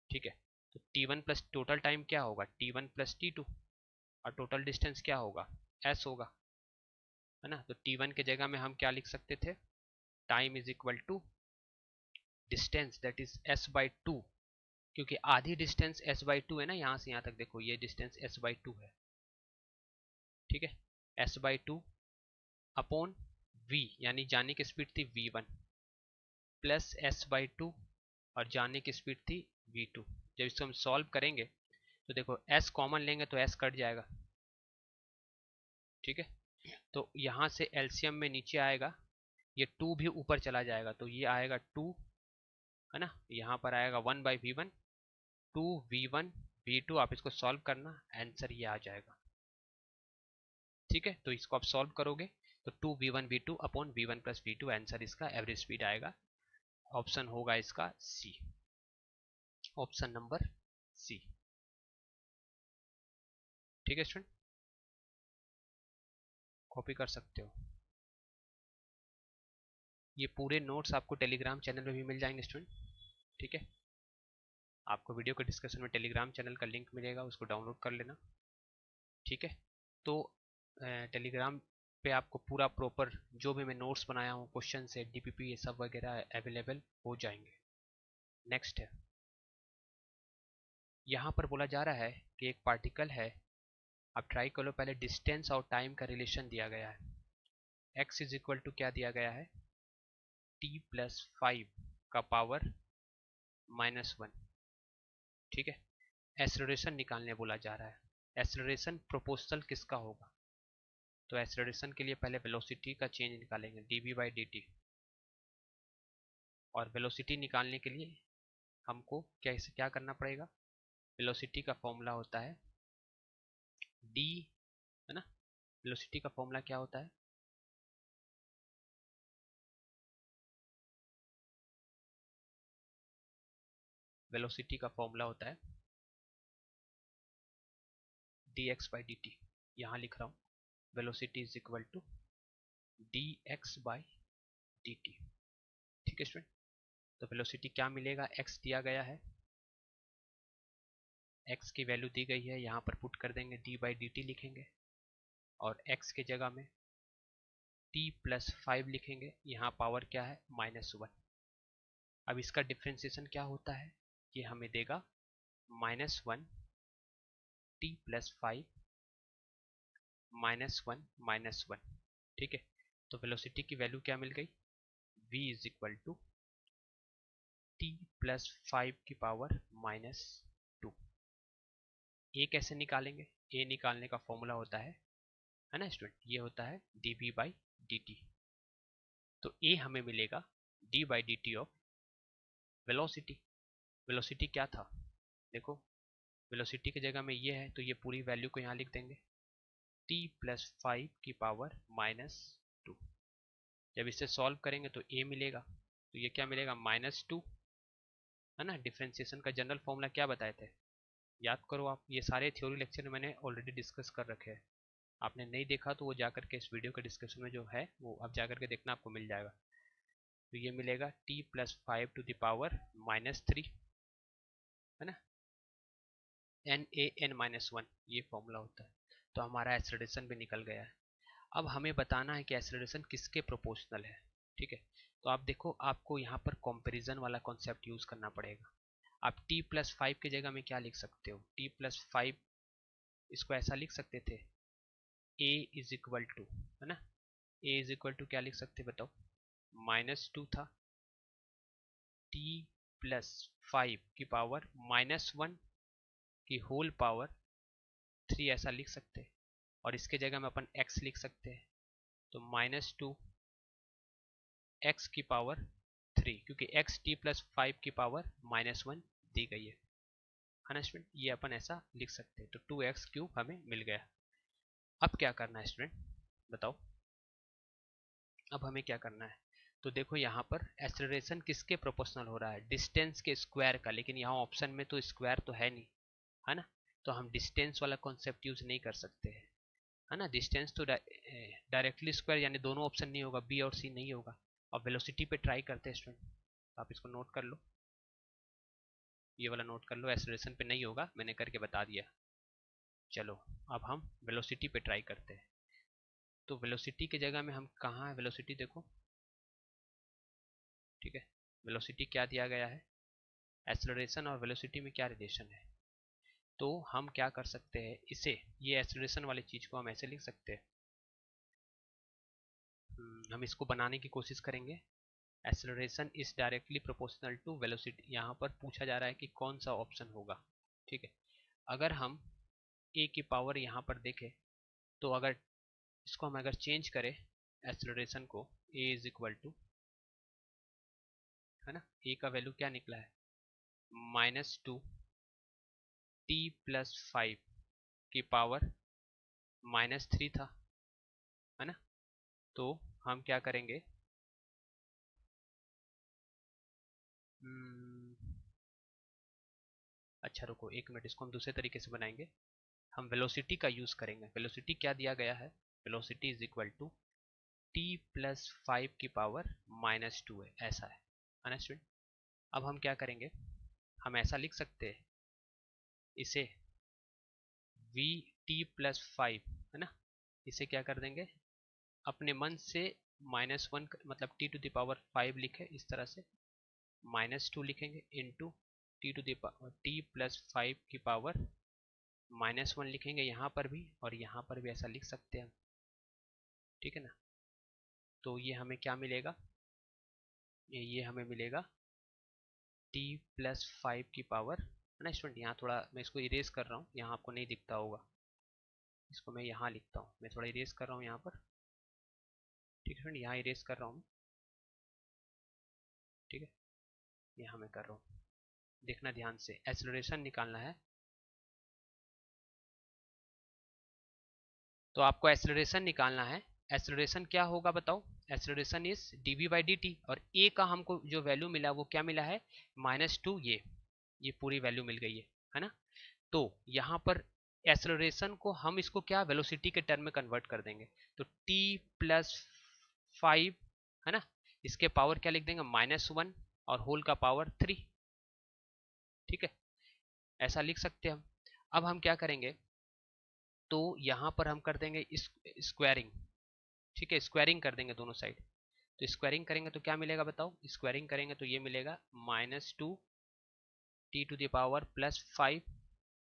ठीक है, तो t1 प्लस टोटल टाइम क्या होगा, t1 प्लस t2, और टोटल डिस्टेंस क्या होगा, s होगा, है ना। तो t1 के जगह में हम क्या लिख सकते थे, time is equal to distance that is s/2, क्योंकि आधी डिस्टेंस s/2 है ना, यहाँ से यहाँ तक देखो ये डिस्टेंस s/2 है। ठीक है, s/2 अपॉन v, यानी जाने की स्पीड थी v1, प्लस s/2 और जाने की स्पीड थी v2। जब इसको हम सॉल्व करेंगे तो देखो s कॉमन लेंगे तो s कट जाएगा। ठीक है, तो यहाँ से एलसीएम में नीचे आएगा, ये 2 भी ऊपर चला जाएगा, तो ये आएगा 2, है ना, यहाँ पर आएगा 1/v1, 2v1v2। आप इसको सॉल्व करना, आंसर ये आ जाएगा। ठीक है, तो इसको आप सॉल्व करोगे तो 2v1v2 upon v1 plus v2, answer इसका एवरेज स्पीड आएगा। ऑप्शन होगा इसका सी, ऑप्शन नंबर सी। ठीक है स्टूडेंट, कॉपी कर सकते हो। ये पूरे नोट्स आपको टेलीग्राम चैनल में भी मिल जाएंगे स्टूडेंट। ठीक है, आपको वीडियो के डिस्क्रिप्शन में टेलीग्राम चैनल का लिंक मिलेगा, उसको डाउनलोड कर लेना। ठीक है, तो टेलीग्राम पे आपको पूरा प्रॉपर जो भी मैं नोट्स बनाया हूँ, क्वेश्चन से डीपीपी ये सब वगैरह अवेलेबल हो जाएंगे। नेक्स्ट है, यहाँ पर बोला जा रहा है कि एक पार्टिकल है, आप ट्राई कर लो, पहले डिस्टेंस और टाइम का रिलेशन दिया गया है। x इज इक्वल टू क्या दिया गया है, t+5 का पावर -1। ठीक है, एक्सेलरेशन निकालने बोला जा रहा है। एक्सेलरेशन प्रोपोर्शनल किसका होगा, तो एक्सेलरेशन के लिए पहले वेलोसिटी का चेंज निकालेंगे dv/dt, और वेलोसिटी निकालने के लिए हमको क्या करना पड़ेगा, वेलोसिटी का फॉर्मूला होता है d, है ना। वेलोसिटी का फॉर्मूला क्या होता है, वेलोसिटी का फॉर्मूला होता है dx/dt। यहाँ लिख रहा हूँ, velocity is equal to dx/dt। ठीक है स्टूडेंट, तो वेलोसिटी क्या मिलेगा, x दिया गया है, x की वैल्यू दी गई है, यहाँ पर पुट कर देंगे, d/dt लिखेंगे, और x के जगह में t+5 लिखेंगे, यहाँ पावर क्या है, -1। अब इसका डिफ्रेंसिएशन क्या होता है, ये हमें देगा -1 t+5 -1 -1। ठीक है, तो वेलोसिटी की वैल्यू क्या मिल गई, v is equal to t+5 की पावर -2। ए कैसे निकालेंगे, ए निकालने का फॉर्मूला होता है ना स्टूडेंट, ये होता है dv/dt। तो ए हमें मिलेगा d/dt ऑफ वेलोसिटी। वेलोसिटी क्या था, देखो वेलोसिटी की जगह में ये है, तो ये पूरी वैल्यू को यहाँ लिख देंगे, t+5 की पावर -2। जब इसे सॉल्व करेंगे तो a मिलेगा, तो ये क्या मिलेगा, -2, है ना। डिफरेंशिएशन का जनरल फॉर्मूला क्या बताए थे, याद करो आप, ये सारे थ्योरी लेक्चर मैंने ऑलरेडी डिस्कस कर रखे हैं। आपने नहीं देखा तो वो जाकर के इस वीडियो के डिस्क्रिप्शन में जो है वो आप जाकर के देखना, आपको मिल जाएगा। तो ये मिलेगा t+5 टू द पावर -3, है ना, NaN-1, ये फॉर्मूला होता है। तो हमारा एक्सेलरेशन भी निकल गया है। अब हमें बताना है कि एक्सेलरेशन किसके प्रोपोर्शनल है। ठीक है, तो आप देखो, आपको यहाँ पर कंपैरिजन वाला कॉन्सेप्ट यूज करना पड़ेगा। आप t+5 की जगह में क्या लिख सकते हो, t+5 इसको ऐसा लिख सकते थे, a इज इक्वल टू, है ना, a इज इक्वल टू क्या लिख सकते बताओ, -2 था, t+5 की पावर -1 की होल पावर 3 ऐसा लिख सकते हैं। और इसके जगह में अपन x लिख सकते हैं, तो -2 x की पावर 3, क्योंकि x t+5 की पावर -1 दी गई है ना स्टूडेंट, ये अपन ऐसा लिख सकते हैं। तो 2x³ हमें मिल गया। अब क्या करना है स्टूडेंट बताओ, अब हमें क्या करना है, तो देखो यहाँ पर एक्सेलरेशन किसके प्रोपोर्शनल हो रहा है, डिस्टेंस के स्क्वायर का, लेकिन यहाँ ऑप्शन में तो स्क्वायर तो है नहीं, है ना, तो हम डिस्टेंस वाला कॉन्सेप्ट यूज नहीं कर सकते हैं, है ना। डिस्टेंस तो डायरेक्टली स्क्वायर यानी दोनों ऑप्शन नहीं होगा, बी और सी नहीं होगा। अब वेलोसिटी पे ट्राई करते हैं स्टूडेंट, आप इसको नोट कर लो, ये वाला नोट कर लो, एक्सेलरेशन पे नहीं होगा, मैंने करके बता दिया। चलो अब हम वेलोसिटी पे ट्राई करते हैं। तो वेलोसिटी की जगह में हम कहाँ है, वेलोसिटी देखो, ठीक है, वेलोसिटी क्या दिया गया है, एक्सेलरेशन और वेलोसिटी में क्या रिलेशन है। तो हम क्या कर सकते हैं, इसे, ये एक्सेलरेशन वाली चीज को हम ऐसे लिख सकते हैं, हम इसको बनाने की कोशिश करेंगे। Acceleration is directly proportional to velocity, यहाँ पर पूछा जा रहा है कि कौन सा ऑप्शन होगा। ठीक है, अगर हम a की पावर यहाँ पर देखें, तो अगर इसको हम अगर चेंज करें एक्सेलरेशन को, a इज इक्वल टू, है ना, a का वैल्यू क्या निकला है, -2 t+5 की पावर -3 था, है ना। तो हम क्या करेंगे, अच्छा रुको एक मिनट, इसको हम दूसरे तरीके से बनाएंगे। हम वेलोसिटी का यूज करेंगे। वेलोसिटी क्या दिया गया है, velocity is equal to t+5 की पावर -2 है, ऐसा है ना स्टूडेंट। अब हम क्या करेंगे, हम ऐसा लिख सकते हैं इसे, vt+5, है ना, इसे क्या कर देंगे, अपने मन से -1 मतलब t⁵ लिखे, इस तरह से -2 लिखेंगे इंटू t+5 की पावर -1 लिखेंगे यहाँ पर भी, और यहाँ पर भी ऐसा लिख सकते हैं हम, ठीक है ना। तो ये हमें क्या मिलेगा, ये हमें मिलेगा t+5 की पावर, है ना स्टूडेंट। यहाँ थोड़ा मैं इसको इरेज कर रहा हूँ, यहाँ आपको नहीं दिखता होगा, इसको मैं यहाँ लिखता हूँ, मैं थोड़ा इरेज कर रहा हूँ यहाँ पर, ठीक है स्टूडेंट, यहाँ इरेज कर रहा हूँ, ठीक है, यहाँ मैं कर रहा हूँ, देखना ध्यान से, एक्सेलरेशन निकालना है। तो आपको एक्सेलरेशन निकालना है, एक्सेलरेशन क्या होगा बताओ, एक्सेलरेशन इज dv/dt, और a का हमको जो वैल्यू मिला वो क्या मिला है, -2, ये पूरी वैल्यू मिल गई है ना। तो यहाँ पर एक्सेलरेशन को हम इसको क्या वेलोसिटी के टर्म में कन्वर्ट कर देंगे, तो t+5, है ना, इसके पावर क्या लिख देंगे, -1 और होल का पावर 3, ठीक है, ऐसा लिख सकते हैं हम। अब हम क्या करेंगे, तो यहाँ पर हम कर देंगे स्क्वायरिंग, ठीक है, स्क्वायरिंग कर देंगे दोनों साइड। तो स्क्वायरिंग करेंगे तो क्या मिलेगा बताओ, स्क्वायरिंग करेंगे तो ये मिलेगा -2 t⁵+5,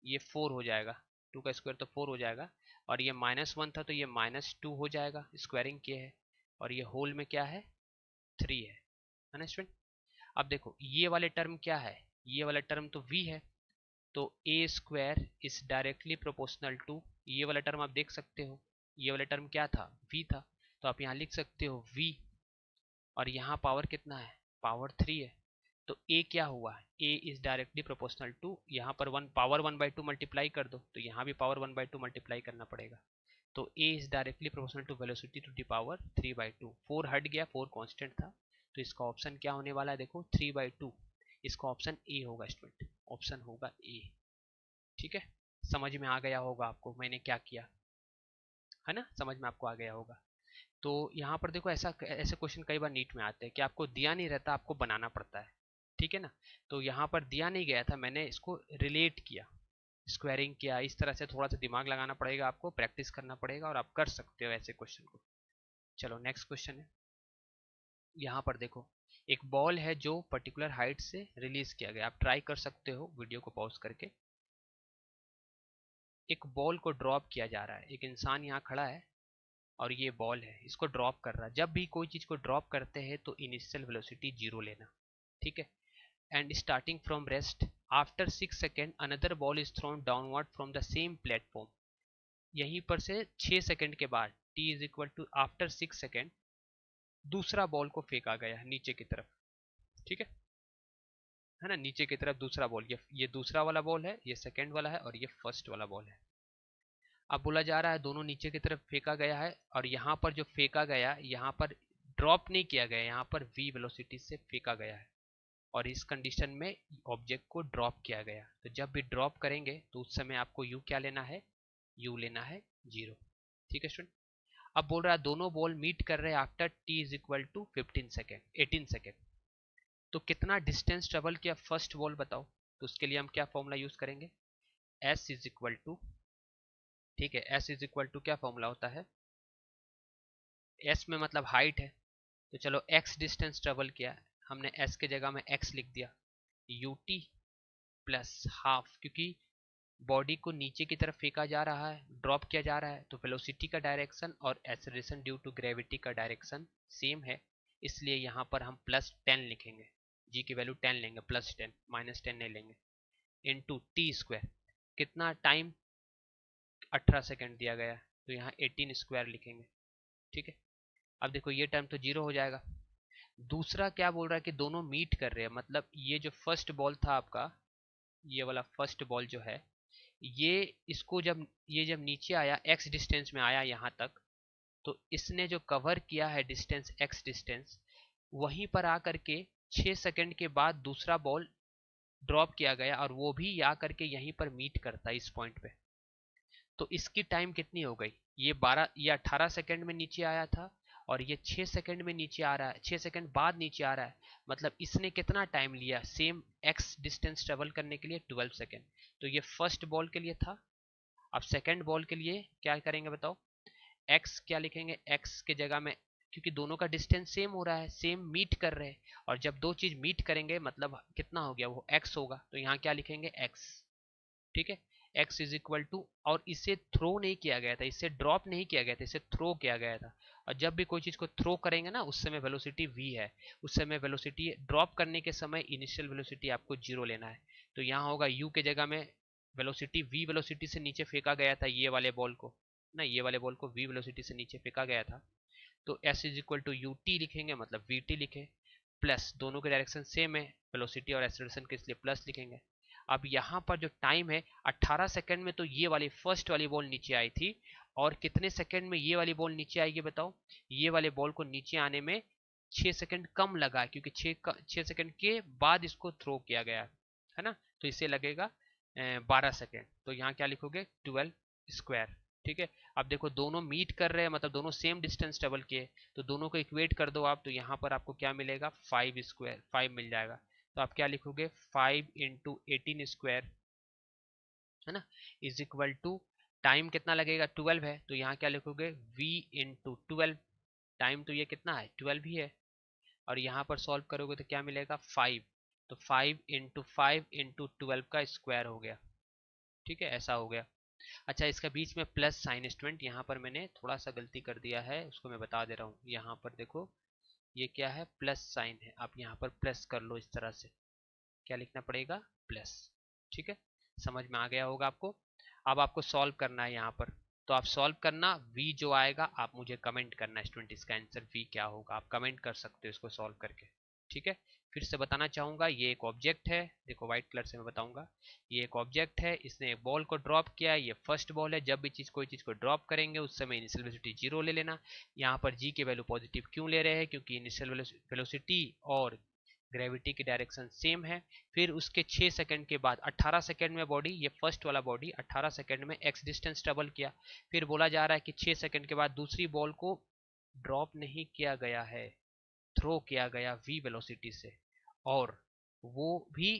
ये 4 हो जाएगा, 2 का स्क्वायर तो 4 हो जाएगा, और ये -1 था तो ये -2 हो जाएगा, स्क्वायरिंग किए है, और ये होल में क्या है, 3 है ना स्टूडेंट। अब देखो ये वाले टर्म क्या है, ये वाला टर्म तो v है, तो a² is directly proportional to, ये वाला टर्म आप देख सकते हो, ये वाला टर्म क्या था, v था, तो आप यहाँ लिख सकते हो v, और यहाँ पावर कितना है, पावर 3 है, तो a क्या हुआ, a is directly proportional to, यहाँ पर पावर 1/2 मल्टीप्लाई कर दो, तो यहाँ भी पावर 1/2 मल्टीप्लाई करना पड़ेगा, तो a is directly proportional to velocity to the power 3/2, 4 हट गया, 4 कांस्टेंट था, तो इसका ऑप्शन क्या होने वाला है, देखो 3/2, इसका ऑप्शन ए होगा स्टूडेंट, ऑप्शन होगा ए, ठीक है। समझ में आ गया होगा आपको मैंने क्या किया, है ना, समझ में आपको आ गया होगा। तो यहाँ पर देखो ऐसा, ऐसे क्वेश्चन कई बार नीट में आते हैं कि आपको दिया नहीं रहता, आपको बनाना पड़ता है, ठीक है ना। तो यहाँ पर दिया नहीं गया था, मैंने इसको रिलेट किया, स्क्वायरिंग किया, इस तरह से थोड़ा सा दिमाग लगाना पड़ेगा, आपको प्रैक्टिस करना पड़ेगा और आप कर सकते हो ऐसे क्वेश्चन को। चलो नेक्स्ट क्वेश्चन है, यहाँ पर देखो एक बॉल है जो पर्टिकुलर हाइट से रिलीज किया गया, आप ट्राई कर सकते हो वीडियो को पॉज करके। एक बॉल को ड्रॉप किया जा रहा है, एक इंसान यहाँ खड़ा है और ये बॉल है, इसको ड्रॉप कर रहा है। जब भी कोई चीज को ड्रॉप करते हैं तो इनिशियल वेलोसिटी 0 लेना, ठीक है। And starting from rest after 6 second another ball is thrown downward from the same platform. यहीं पर से 6 सेकेंड के बाद t is equal to after 6 second दूसरा बॉल को फेंका गया नीचे की तरफ, ठीक है ना, नीचे की तरफ दूसरा बॉल, ये दूसरा वाला बॉल है, ये सेकेंड वाला है और ये फर्स्ट वाला बॉल है। अब बोला जा रहा है दोनों नीचे की तरफ फेंका गया है और यहाँ पर जो फेंका गया, यहाँ पर ड्रॉप नहीं किया गया, यहाँ पर v वेलोसिटी से फेंका गया है और इस कंडीशन में ऑब्जेक्ट को ड्रॉप किया गया। तो जब भी ड्रॉप करेंगे तो उस समय आपको u क्या लेना है, u लेना है 0, ठीक है स्टूडेंट। अब बोल रहा है दोनों बॉल मीट कर रहे हैं after t is equal to 15 second 18 second. तो कितना डिस्टेंस ट्रेवल किया फर्स्ट बॉल बताओ। तो उसके लिए हम क्या फॉर्मूला यूज करेंगे, s इज इक्वल टू, ठीक है, s इज इक्वल टू क्या फॉर्मूला होता है, s में मतलब हाइट है, तो चलो x डिस्टेंस ट्रेवल किया, हमने s के जगह में x लिख दिया, ut प्लस हाफ, क्योंकि बॉडी को नीचे की तरफ फेंका जा रहा है, ड्रॉप किया जा रहा है, तो वेलोसिटी का डायरेक्शन और एक्सेलरेशन ड्यू टू ग्रेविटी का डायरेक्शन सेम है, इसलिए यहाँ पर हम प्लस 10 लिखेंगे, g की वैल्यू 10 लेंगे, प्लस 10 माइनस 10 नहीं लेंगे, इनटू टी स्क्वायर, कितना टाइम 18 सेकेंड दिया गया है तो यहाँ 18 स्क्वायर लिखेंगे, ठीक है। अब देखो ये टर्म तो 0 हो जाएगा। दूसरा क्या बोल रहा है कि दोनों मीट कर रहे हैं, मतलब ये जो फर्स्ट बॉल था आपका, ये वाला फर्स्ट बॉल जो है, ये इसको जब ये जब नीचे आया x डिस्टेंस में आया यहाँ तक, तो इसने जो कवर किया है डिस्टेंस x डिस्टेंस, वहीं पर आकर के 6 सेकंड के बाद दूसरा बॉल ड्रॉप किया गया और वो भी आकर के यहीं पर मीट करता है इस पॉइंट पे। तो इसकी टाइम कितनी हो गई, ये 18 सेकंड में नीचे आया था और ये 6 सेकंड में नीचे आ रहा है, 6 सेकंड बाद नीचे आ रहा है, मतलब इसने कितना टाइम लिया सेम x डिस्टेंस ट्रेवल करने के लिए, 12 सेकंड। तो ये फर्स्ट बॉल के लिए था। अब सेकंड बॉल के लिए क्या करेंगे बताओ, x क्या लिखेंगे, x के जगह में, क्योंकि दोनों का डिस्टेंस सेम हो रहा है, सेम मीट कर रहे हैं, और जब दो चीज मीट करेंगे मतलब कितना हो गया, वो x होगा, तो यहाँ क्या लिखेंगे x, ठीक है। x इज इक्वल टू, और इसे थ्रो नहीं किया गया था, इसे ड्रॉप नहीं किया गया था, इसे थ्रो किया गया था, और जब भी कोई चीज को थ्रो करेंगे ना उस समय वेलोसिटी v है, उस समय वेलोसिटी ड्रॉप करने के समय इनिशियल वेलोसिटी आपको 0 लेना है। तो यहाँ होगा u के जगह में वेलोसिटी v वेलोसिटी से नीचे फेंका गया था ये वाले बॉल को ना, ये वाले बॉल को v वेलोसिटी से नीचे फेंका गया था, तो s is equal to ut लिखेंगे, मतलब vt लिखे, प्लस दोनों के डायरेक्शन सेम है, वेलोसिटी और एक्सेलरेशन के इसलिए प्लस लिखेंगे। अब यहाँ पर जो टाइम है 18 सेकंड में तो ये वाली फर्स्ट वाली बॉल नीचे आई थी, और कितने सेकंड में ये वाली बॉल नीचे आएगी बताओ, ये वाले बॉल को नीचे आने में 6 सेकंड कम लगा, क्योंकि 6 सेकंड के बाद इसको थ्रो किया गया है ना, तो इसे लगेगा 12 सेकंड, तो यहाँ क्या लिखोगे 12 स्क्वायर, ठीक है। अब देखो दोनों मीट कर रहे हैं, मतलब दोनों सेम डिस्टेंस ट्रेवल किए, तो दोनों को इक्वेट कर दो आप, तो यहाँ पर आपको क्या मिलेगा 5 स्क्वायर, 5 मिल जाएगा, तो आप क्या लिखोगे 5 इंटू 18 स्क्वायर, है ना, इज इक्वल टू, टाइम कितना लगेगा 12 है, तो यहाँ क्या लिखोगे v इंटू 12, टाइम तो ये कितना है 12 ही है, और यहाँ पर सॉल्व करोगे तो क्या मिलेगा 5, तो 5 इंटू 12 का स्क्वायर हो गया, ठीक है, ऐसा हो गया। अच्छा इसका बीच में प्लस साइन स्टूडेंट, यहाँ पर मैंने थोड़ा सा गलती कर दिया है, उसको मैं बता दे रहा हूँ, यहाँ पर देखो ये क्या है प्लस साइन है, आप यहाँ पर प्लस कर लो, इस तरह से क्या लिखना पड़ेगा प्लस, ठीक है, समझ में आ गया होगा आपको। अब आपको सॉल्व करना है यहाँ पर, तो आप सॉल्व करना, v जो आएगा आप मुझे कमेंट करना स्टूडेंट, इसका आंसर v क्या होगा आप कमेंट कर सकते हो इसको सॉल्व करके, ठीक है। फिर से बताना चाहूंगा ये एक ऑब्जेक्ट है, देखो व्हाइट कलर से मैं बताऊंगा, ये एक ऑब्जेक्ट है, इसने एक बॉल को ड्रॉप किया, ये फर्स्ट बॉल है, जब भी कोई चीज को ड्रॉप करेंगे उस समय इनिशियल वेलोसिटी 0 ले लेना। यहाँ पर g की वैल्यू पॉजिटिव क्यों ले रहे हैं, क्योंकि इनिशियल वेलोसिटी और ग्रेविटी की डायरेक्शन सेम है। फिर उसके 6 सेकंड के बाद 18 सेकंड में बॉडी, ये फर्स्ट वाला बॉडी 18 सेकंड में x डिस्टेंस ट्रेवल किया, फिर बोला जा रहा है कि 6 सेकंड के बाद दूसरी बॉल को ड्रॉप नहीं किया गया है, थ्रो किया गया v वेलोसिटी से, और वो भी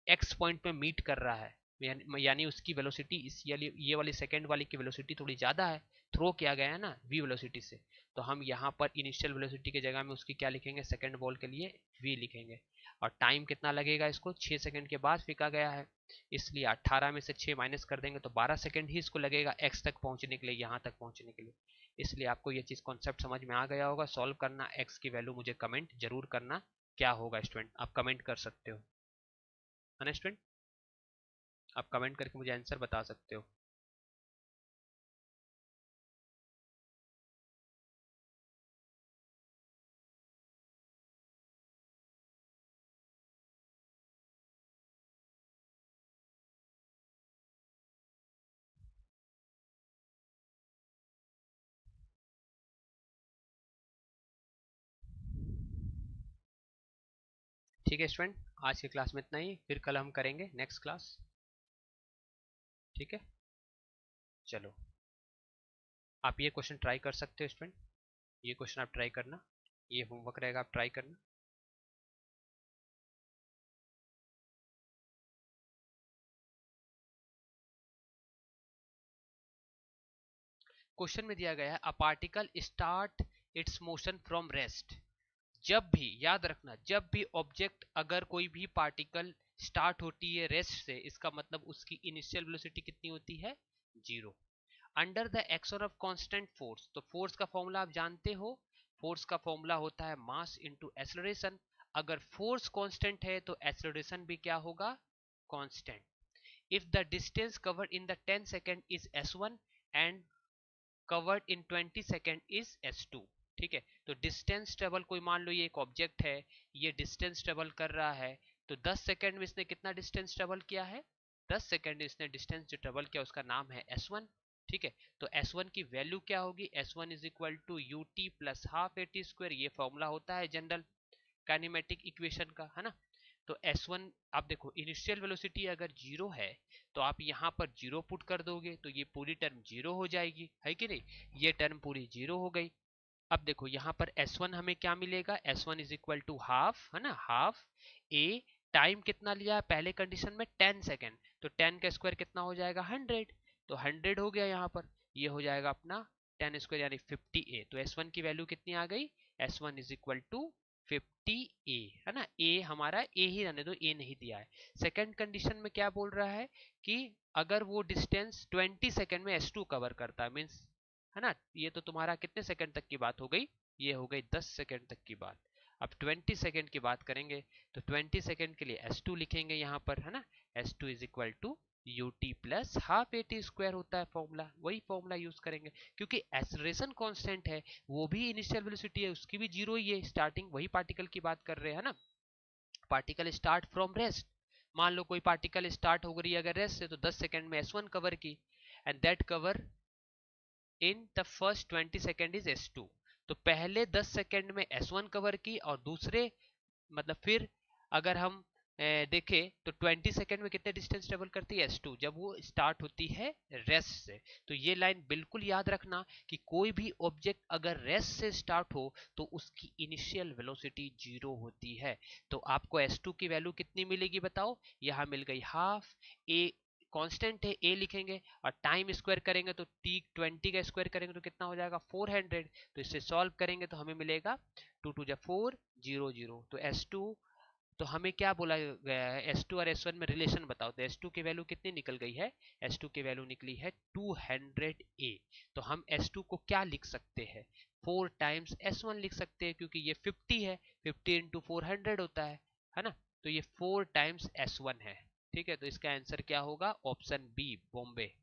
x पॉइंट पे मीट कर रहा है, यानी उसकी वेलोसिटी इस ये वाली सेकंड वाली की वेलोसिटी थोड़ी ज़्यादा है, थ्रो किया गया है ना v वेलोसिटी से, तो हम यहाँ पर इनिशियल वेलोसिटी की जगह में उसकी क्या लिखेंगे, सेकंड बॉल के लिए v लिखेंगे। और टाइम कितना लगेगा, इसको 6 सेकंड के बाद फेंका गया है, इसलिए 18 में से 6 माइनस कर देंगे तो 12 सेकंड ही इसको लगेगा x तक पहुंचने के लिए, यहाँ तक पहुंचने के लिए। इसलिए आपको ये चीज़ कॉन्सेप्ट समझ में आ गया होगा। सॉल्व करना, x की वैल्यू मुझे कमेंट जरूर करना क्या होगा स्टूडेंट, आप कमेंट कर सकते हो, है ना स्टूडेंट, आप कमेंट करके मुझे आंसर बता सकते हो। ठीक है स्टूडेंट, आज की क्लास में इतना ही, फिर कल हम करेंगे नेक्स्ट क्लास। ठीक है, चलो आप ये क्वेश्चन ट्राई कर सकते हो स्टूडेंट, ये क्वेश्चन आप ट्राई करना, ये होमवर्क रहेगा, आप ट्राई करना। क्वेश्चन में दिया गया है a particle start it's motion from rest. जब भी याद रखना, जब भी ऑब्जेक्ट, अगर कोई भी पार्टिकल स्टार्ट होती है रेस्ट से, इसका मतलब उसकी इनिशियल वेलोसिटी कितनी होती है, 0। Under the action of constant force, तो फोर्स का फॉर्मूला आप जानते हो, फोर्स का फॉर्मूला होता है मास इनटू एक्सेलरेशन। अगर फोर्स कांस्टेंट है तो एक्सेलरेशन भी क्या होगा, constant. If the distance covered in the 10 second is s1 and covered in 20 second is s2। ठीक है, तो डिस्टेंस ट्रेवल, कोई मान लो ये एक ऑब्जेक्ट है, ये डिस्टेंस ट्रेवल कर रहा है, तो 10 सेकेंड में इसने कितना डिस्टेंस ट्रेवल किया है, 10 सेकेंड में इसने डिस्टेंस जो ट्रेवल किया उसका नाम है s1। ठीक है, तो s1 की वैल्यू क्या होगी, s1 is equal to ut plus half at square, ये फॉर्मूला होता है जनरल काइनेमेटिक इक्वेशन का, है ना। तो S1 आप देखो, इनिशियल वेलोसिटी अगर 0 है तो आप यहाँ पर 0 पुट कर दोगे तो ये पूरी टर्म 0 हो जाएगी, है कि नहीं, ये टर्म पूरी 0 हो गई। अब देखो यहाँ पर S1 हमें क्या मिलेगा, S1 is equal to half, है ना, हाफ ए, टाइम कितना लिया है पहले कंडीशन में 10 सेकेंड, तो 10 का स्क्वायर कितना हो जाएगा 100, तो 100 हो गया यहाँ पर, ये हो जाएगा अपना 10 स्क्वायर यानी 50 ए। तो S1 की वैल्यू कितनी आ गई, S1 इज इक्वल टू 50 ए, है ना, ए हमारा ए ही रहने दो, ए नहीं दिया है। सेकंड कंडीशन में क्या बोल रहा है कि अगर वो डिस्टेंस 20 सेकंड में S2 कवर करता है, मीन्स, है ना, ये तो तुम्हारा कितने सेकंड तक की बात हो गई, ये हो गई 10 सेकंड तक की बात। अब 20 सेकंड की बात करेंगे तो 20 सेकंड के लिए S2 लिखेंगे यहाँ पर, है ना, S2 is equal to ut plus half at square होता है फॉर्मूला, वही फॉर्मूला यूज करेंगे, क्योंकि एक्सेलरेशन कांस्टेंट है, वो भी इनिशियल वेलोसिटी है, उसकी भी 0 ही है, स्टार्टिंग वही पार्टिकल की बात कर रहे हैं ना, पार्टिकल स्टार्ट फ्रॉम रेस्ट। मान लो कोई पार्टिकल स्टार्ट हो रही है अगर रेस्ट से, तो 10 सेकंड में S1 कवर की, and that cover in the first 20 second is S2। तो पहले 10 सेकेंड में S1 कवर की, और दूसरे मतलब फिर अगर हम देखें तो 20 सेकेंड में कितने डिस्टेंस ट्रेवल करती है S2 जब वो स्टार्ट होती है रेस्ट से। तो ये लाइन बिल्कुल याद रखना कि कोई भी ऑब्जेक्ट अगर रेस्ट से स्टार्ट हो तो उसकी इनिशियल वेलोसिटी 0 होती है। तो आपको S2 की वैल्यू कितनी मिलेगी बताओ, यहाँ मिल गई हाफ, ए कांस्टेंट है ए लिखेंगे, और टाइम स्क्वायर करेंगे तो T20 का स्क्वायर करेंगे तो कितना हो जाएगा 400। तो इससे सॉल्व करेंगे तो हमें मिलेगा 2 टू जा 4 0 0। तो S2, तो हमें क्या बोला गया है, S2 और S1 में रिलेशन बताओ, तो S2 की वैल्यू कितनी निकल गई है, S2 की वैल्यू निकली है 200 A। तो हम S2 को क्या लिख सकते हैं, 4 टाइम्स S1 लिख सकते हैं, क्योंकि ये 50 है, 50 इंटू 400 होता है ना, तो ये 4 टाइम्स S1 है। ठीक है, तो इसका आंसर क्या होगा, ऑप्शन बी बॉम्बे।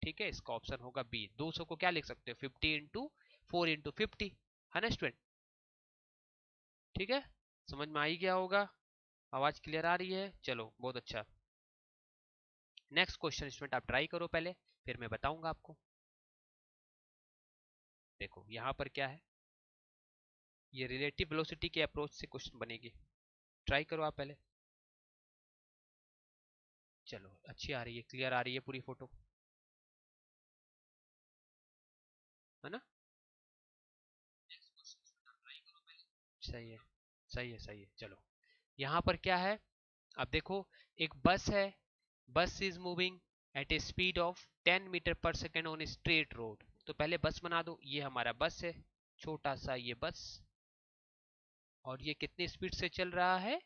ठीक है, इसका ऑप्शन होगा बी। 200 को क्या लिख सकते हो, 50 इंटू 4 इंटू 50, है ना स्टूडेंट। ठीक है, समझ में आ ही गया होगा, आवाज क्लियर आ रही है, चलो बहुत अच्छा। नेक्स्ट क्वेश्चन स्टूडेंट आप ट्राई करो पहले, फिर मैं बताऊंगा आपको। देखो यहाँ पर क्या है, ये रिलेटिव वेलोसिटी के अप्रोच से क्वेश्चन बनेगी, ट्राई करो आप पहले। चलो अच्छी आ रही है, क्लियर आ रही है पूरी फोटो, है ना, सही है, सही है, सही है। चलो यहाँ पर क्या है, अब देखो एक बस है, bus is moving at a speed of 10 metre पर सेकेंड ऑन स्ट्रेट रोड। तो पहले बस बना दो, ये हमारा बस है, छोटा सा ये बस, और ये कितनी स्पीड से चल रहा है,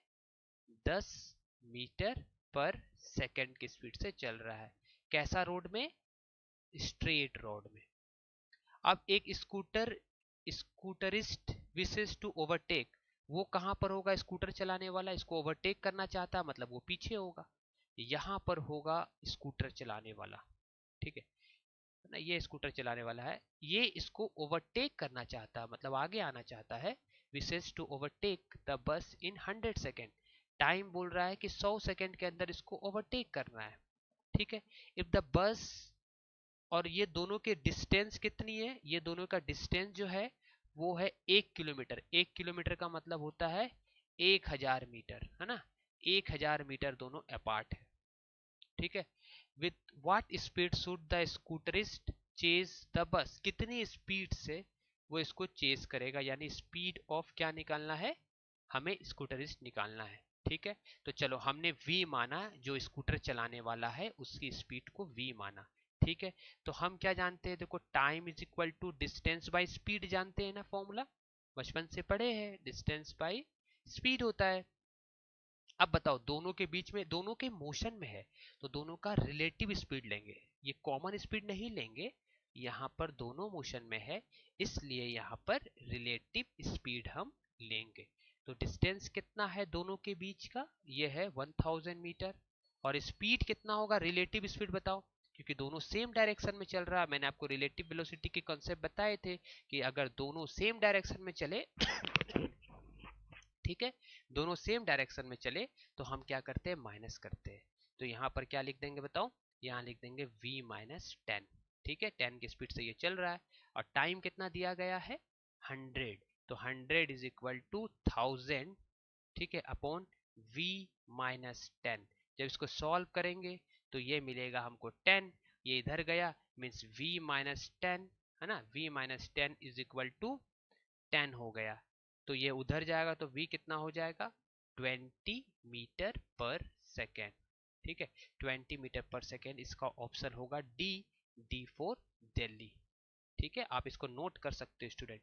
10 मीटर पर सेकेंड की स्पीड से चल रहा है। कैसा रोड में, स्ट्रेट रोड में। अब एक स्कूटरिस्ट विशेष टू ओवरटेक, वो कहां पर होगा, स्कूटर चलाने वाला इसको ओवरटेक करना चाहता है, मतलब वो पीछे होगा, यहां पर होगा स्कूटर चलाने वाला, ठीक है ना, ये स्कूटर चलाने वाला है, ये इसको ओवरटेक करना चाहता है, मतलब आगे आना चाहता है। विशेष to overtake the bus in 100 second, time बोल रहा है कि 100 सेकेंड के अंदर इसको ओवरटेक करना है, ठीक है। इफ द बस, और ये दोनों के डिस्टेंस कितनी है, ये दोनों का डिस्टेंस जो है वो है 1 किलोमीटर। 1 किलोमीटर का मतलब होता है 1000 मीटर, है ना, 1000 मीटर दोनों अपार्ट है, ठीक है। With what speed should the scooterist chase the bus, कितनी स्पीड से वो इसको चेज करेगा, यानी स्पीड ऑफ क्या निकालना है, हमें स्कूटरिस्ट निकालना है, ठीक है। तो चलो हमने v माना, जो स्कूटर चलाने वाला है उसकी स्पीड को v माना, ठीक है। तो हम क्या जानते हैं, देखो time is equal to distance by speed, जानते हैं ना फॉर्मूला, बचपन से पढ़े हैं, डिस्टेंस बाय स्पीड होता है। अब बताओ दोनों के बीच में, दोनों के मोशन में है, तो दोनों का रिलेटिव स्पीड लेंगे, ये कॉमन स्पीड नहीं लेंगे, यहाँ पर दोनों मोशन में है, इसलिए यहाँ पर रिलेटिव स्पीड हम लेंगे। तो डिस्टेंस कितना है दोनों के बीच का, ये है 1000 मीटर, और स्पीड कितना होगा, रिलेटिव स्पीड बताओ, क्योंकि दोनों सेम डायरेक्शन में चल रहा है। मैंने आपको रिलेटिव वेलोसिटी के कॉन्सेप्ट बताए थे कि अगर दोनों सेम डायरेक्शन में चले ठीक है, दोनों सेम डायरेक्शन में चले तो हम क्या करते हैं, माइनस करते हैं। तो यहाँ पर क्या लिख देंगे बताओ, यहाँ लिख देंगे v-10, ठीक है, 10 की स्पीड से ये चल रहा है, और टाइम कितना दिया गया है, 100, तो 100 इज इक्वल टू 1000, ठीक है, अपॉन v-10। जब इसको सॉल्व करेंगे तो ये मिलेगा हमको 10, ये इधर गया, मीन्स v-10, है ना, v-10 इज इक्वल टू 10 हो गया, तो ये उधर जाएगा तो v कितना हो जाएगा, 20 मीटर पर सेकेंड, ठीक है, 20 मीटर पर सेकेंड, इसका ऑप्शन होगा डी, डी फॉर दिल्ली, ठीक है। आप इसको नोट कर सकते हो स्टूडेंट,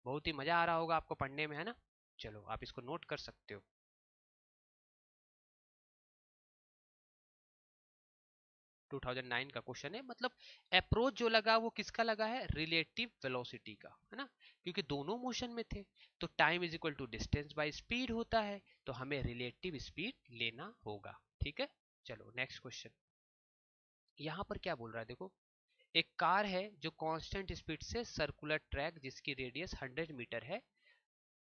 बहुत ही मजा आ रहा होगा आपको पढ़ने में, है ना, चलो आप इसको नोट कर सकते हो। 2009 का क्वेश्चन है, मतलब अप्रोच जो लगा वो किसका लगा है, रिलेटिव वेलोसिटी का, है ना, क्योंकि दोनों मोशन में थे, तो time is equal to distance by speed होता है, तो हमें रिलेटिव स्पीड लेना होगा, ठीक है। चलो नेक्स्ट क्वेश्चन, यहाँ पर क्या बोल रहा है देखो, एक कार है जो कांस्टेंट स्पीड से सर्कुलर ट्रैक जिसकी रेडियस 100 मीटर है,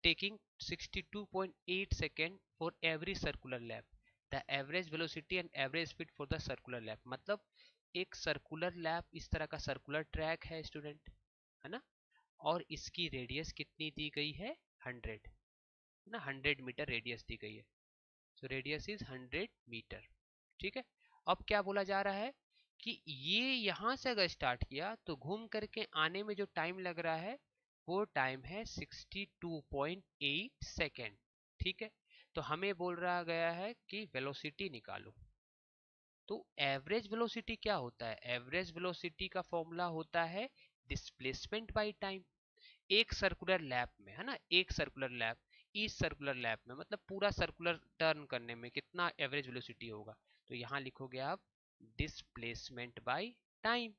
taking 62.8 second for every circular lap, the average velocity and average speed for the circular lap, मतलब एक सर्कुलर लैप, इस तरह का सर्कुलर ट्रैक है स्टूडेंट, है ना, और इसकी रेडियस कितनी दी गई है, 100, है ना, 100 मीटर रेडियस दी गई है, सो रेडियस इज 100 मीटर, ठीक है। अब क्या बोला जा रहा है कि ये यहां से अगर स्टार्ट किया तो घूम करके आने में जो टाइम लग रहा है वो टाइम है 62.8 सेकेंड, ठीक है। तो हमें बोल रहा गया है कि वेलोसिटी निकालो, तो एवरेज वेलोसिटी क्या होता है, एवरेज वेलोसिटी का फॉर्मूला होता है डिस्प्लेसमेंट बाय टाइम, एक सर्कुलर लैप में, है ना, एक सर्कुलर लैप, इस सर्कुलर लैप में मतलब पूरा सर्कुलर टर्न करने में कितना एवरेज वेलोसिटी होगा, तो यहाँ लिखोगे आप डिस्प्लेसमेंट बाय टाइम।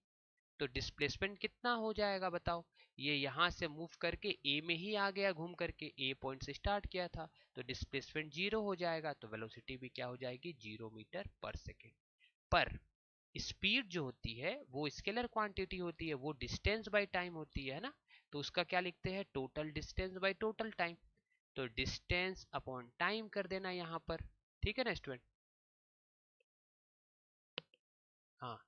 तो डिस्प्लेसमेंट कितना हो जाएगा बताओ, ये यहाँ से मूव करके ए में ही आ गया, घूम करके ए पॉइंट से स्टार्ट किया था, तो डिस्प्लेसमेंट 0 हो जाएगा, तो वेलोसिटी भी क्या हो जाएगी, 0 मीटर पर सेकेंड। पर स्पीड जो होती है वो स्केलर क्वांटिटी होती है, वो डिस्टेंस बाय टाइम होती है ना, तो उसका क्या लिखते हैं, total distance by total time, तो डिस्टेंस अपॉन टाइम कर देना यहाँ पर, ठीक है ना स्टूडेंट, हाँ,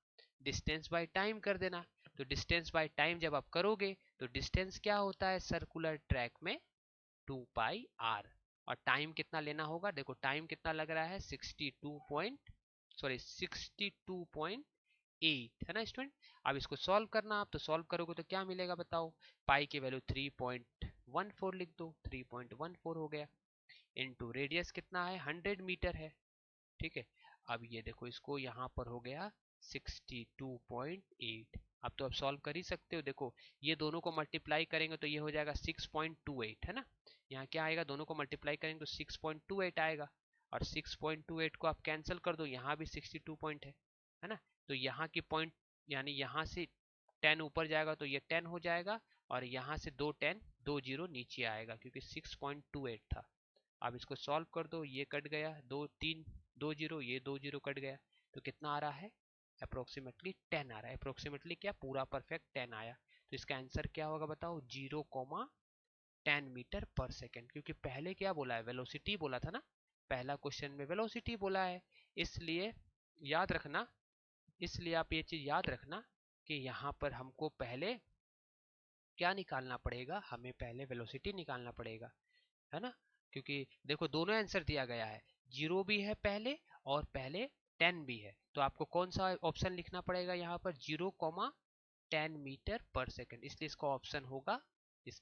डिस्टेंस बाय टाइम कर देना। तो डिस्टेंस बाय टाइम जब आप करोगे तो डिस्टेंस क्या होता है सर्कुलर ट्रैक में, 2πr, और टाइम कितना लेना होगा, देखो टाइम कितना लग रहा है, 62 है ना स्टूडेंट। अब इसको सॉल्व करना, आप तो सॉल्व करोगे तो क्या मिलेगा बताओ, पाई की वैल्यू 3.14 लिख दो, 3.14 हो गया, इनटू रेडियस कितना है, 100 मीटर है, ठीक है। अब ये देखो इसको यहाँ पर हो गया 62.8। अब सॉल्व कर ही सकते हो। देखो ये दोनों को मल्टीप्लाई करेंगे तो ये हो जाएगा 6.28 है ना। यहाँ क्या आएगा, दोनों को मल्टीप्लाई करेंगे तो 6.28 आएगा, और 6.28 को आप कैंसिल कर दो, यहाँ भी 62 पॉइंट है ना। तो यहाँ की पॉइंट यानी यहाँ से 10 ऊपर जाएगा तो ये 10 हो जाएगा, और यहाँ से 2 जीरो नीचे आएगा क्योंकि 6.28 था। अब इसको सॉल्व कर दो, ये कट गया, 2 जीरो, ये 2 जीरो कट गया, तो कितना आ रहा है, अप्रोक्सीमेटली 10 आ रहा है। अप्रोक्सीमेटली क्या, पूरा परफेक्ट 10 आया। तो इसका आंसर क्या होगा बताओ, 0,10 मीटर पर सेकेंड। क्योंकि पहले क्या बोला है, वेलोसिटी बोला था ना, पहला क्वेश्चन में वेलोसिटी बोला है, इसलिए याद रखना, इसलिए आप ये चीज याद रखना कि यहाँ पर हमको पहले क्या निकालना पड़ेगा, हमें पहले वेलोसिटी निकालना पड़ेगा, है ना। क्योंकि देखो दोनों आंसर दिया गया है, 0 भी है पहले और पहले 10 भी है, तो आपको कौन सा ऑप्शन लिखना पड़ेगा यहाँ पर, 0,10 मीटर पर सेकेंड। इसलिए इसका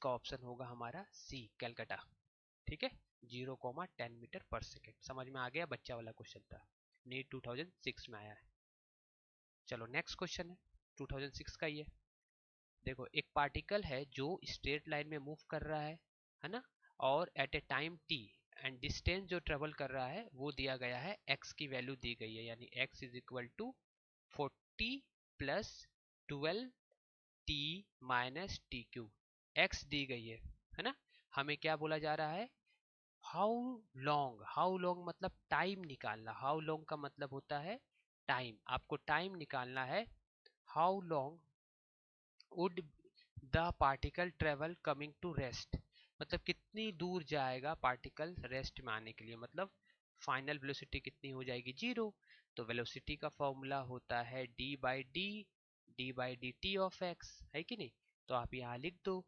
ऑप्शन होगा हमारा सी, कैलकाटा। ठीक है, 0,10 मीटर पर सेकेंड। समझ में आ गया, बच्चा वाला क्वेश्चन था, नीट 2006 में आया है। चलो नेक्स्ट क्वेश्चन है 2006 का ये। देखो एक पार्टिकल है जो स्ट्रेट लाइन में मूव कर रहा है ना, और at a time t, and distance जो ट्रेवल कर रहा है वो दिया गया है, x की वैल्यू दी गई है, यानी x is equal to 40 plus 12 t minus t q, x दी गई है ना। हमें क्या बोला जा रहा है, हाउ लॉन्ग मतलब टाइम निकालना, हाउ लॉन्ग का मतलब होता है टाइम, आपको टाइम निकालना है। How long would the particle travel coming to rest, मतलब कितनी दूर जाएगा पार्टिकल रेस्ट में आने के लिए, मतलब फाइनल वेलोसिटी कितनी हो जाएगी, 0। तो वेलोसिटी का फॉर्मूला होता है D by D of x, है कि नहीं। तो आप यहाँ लिख दो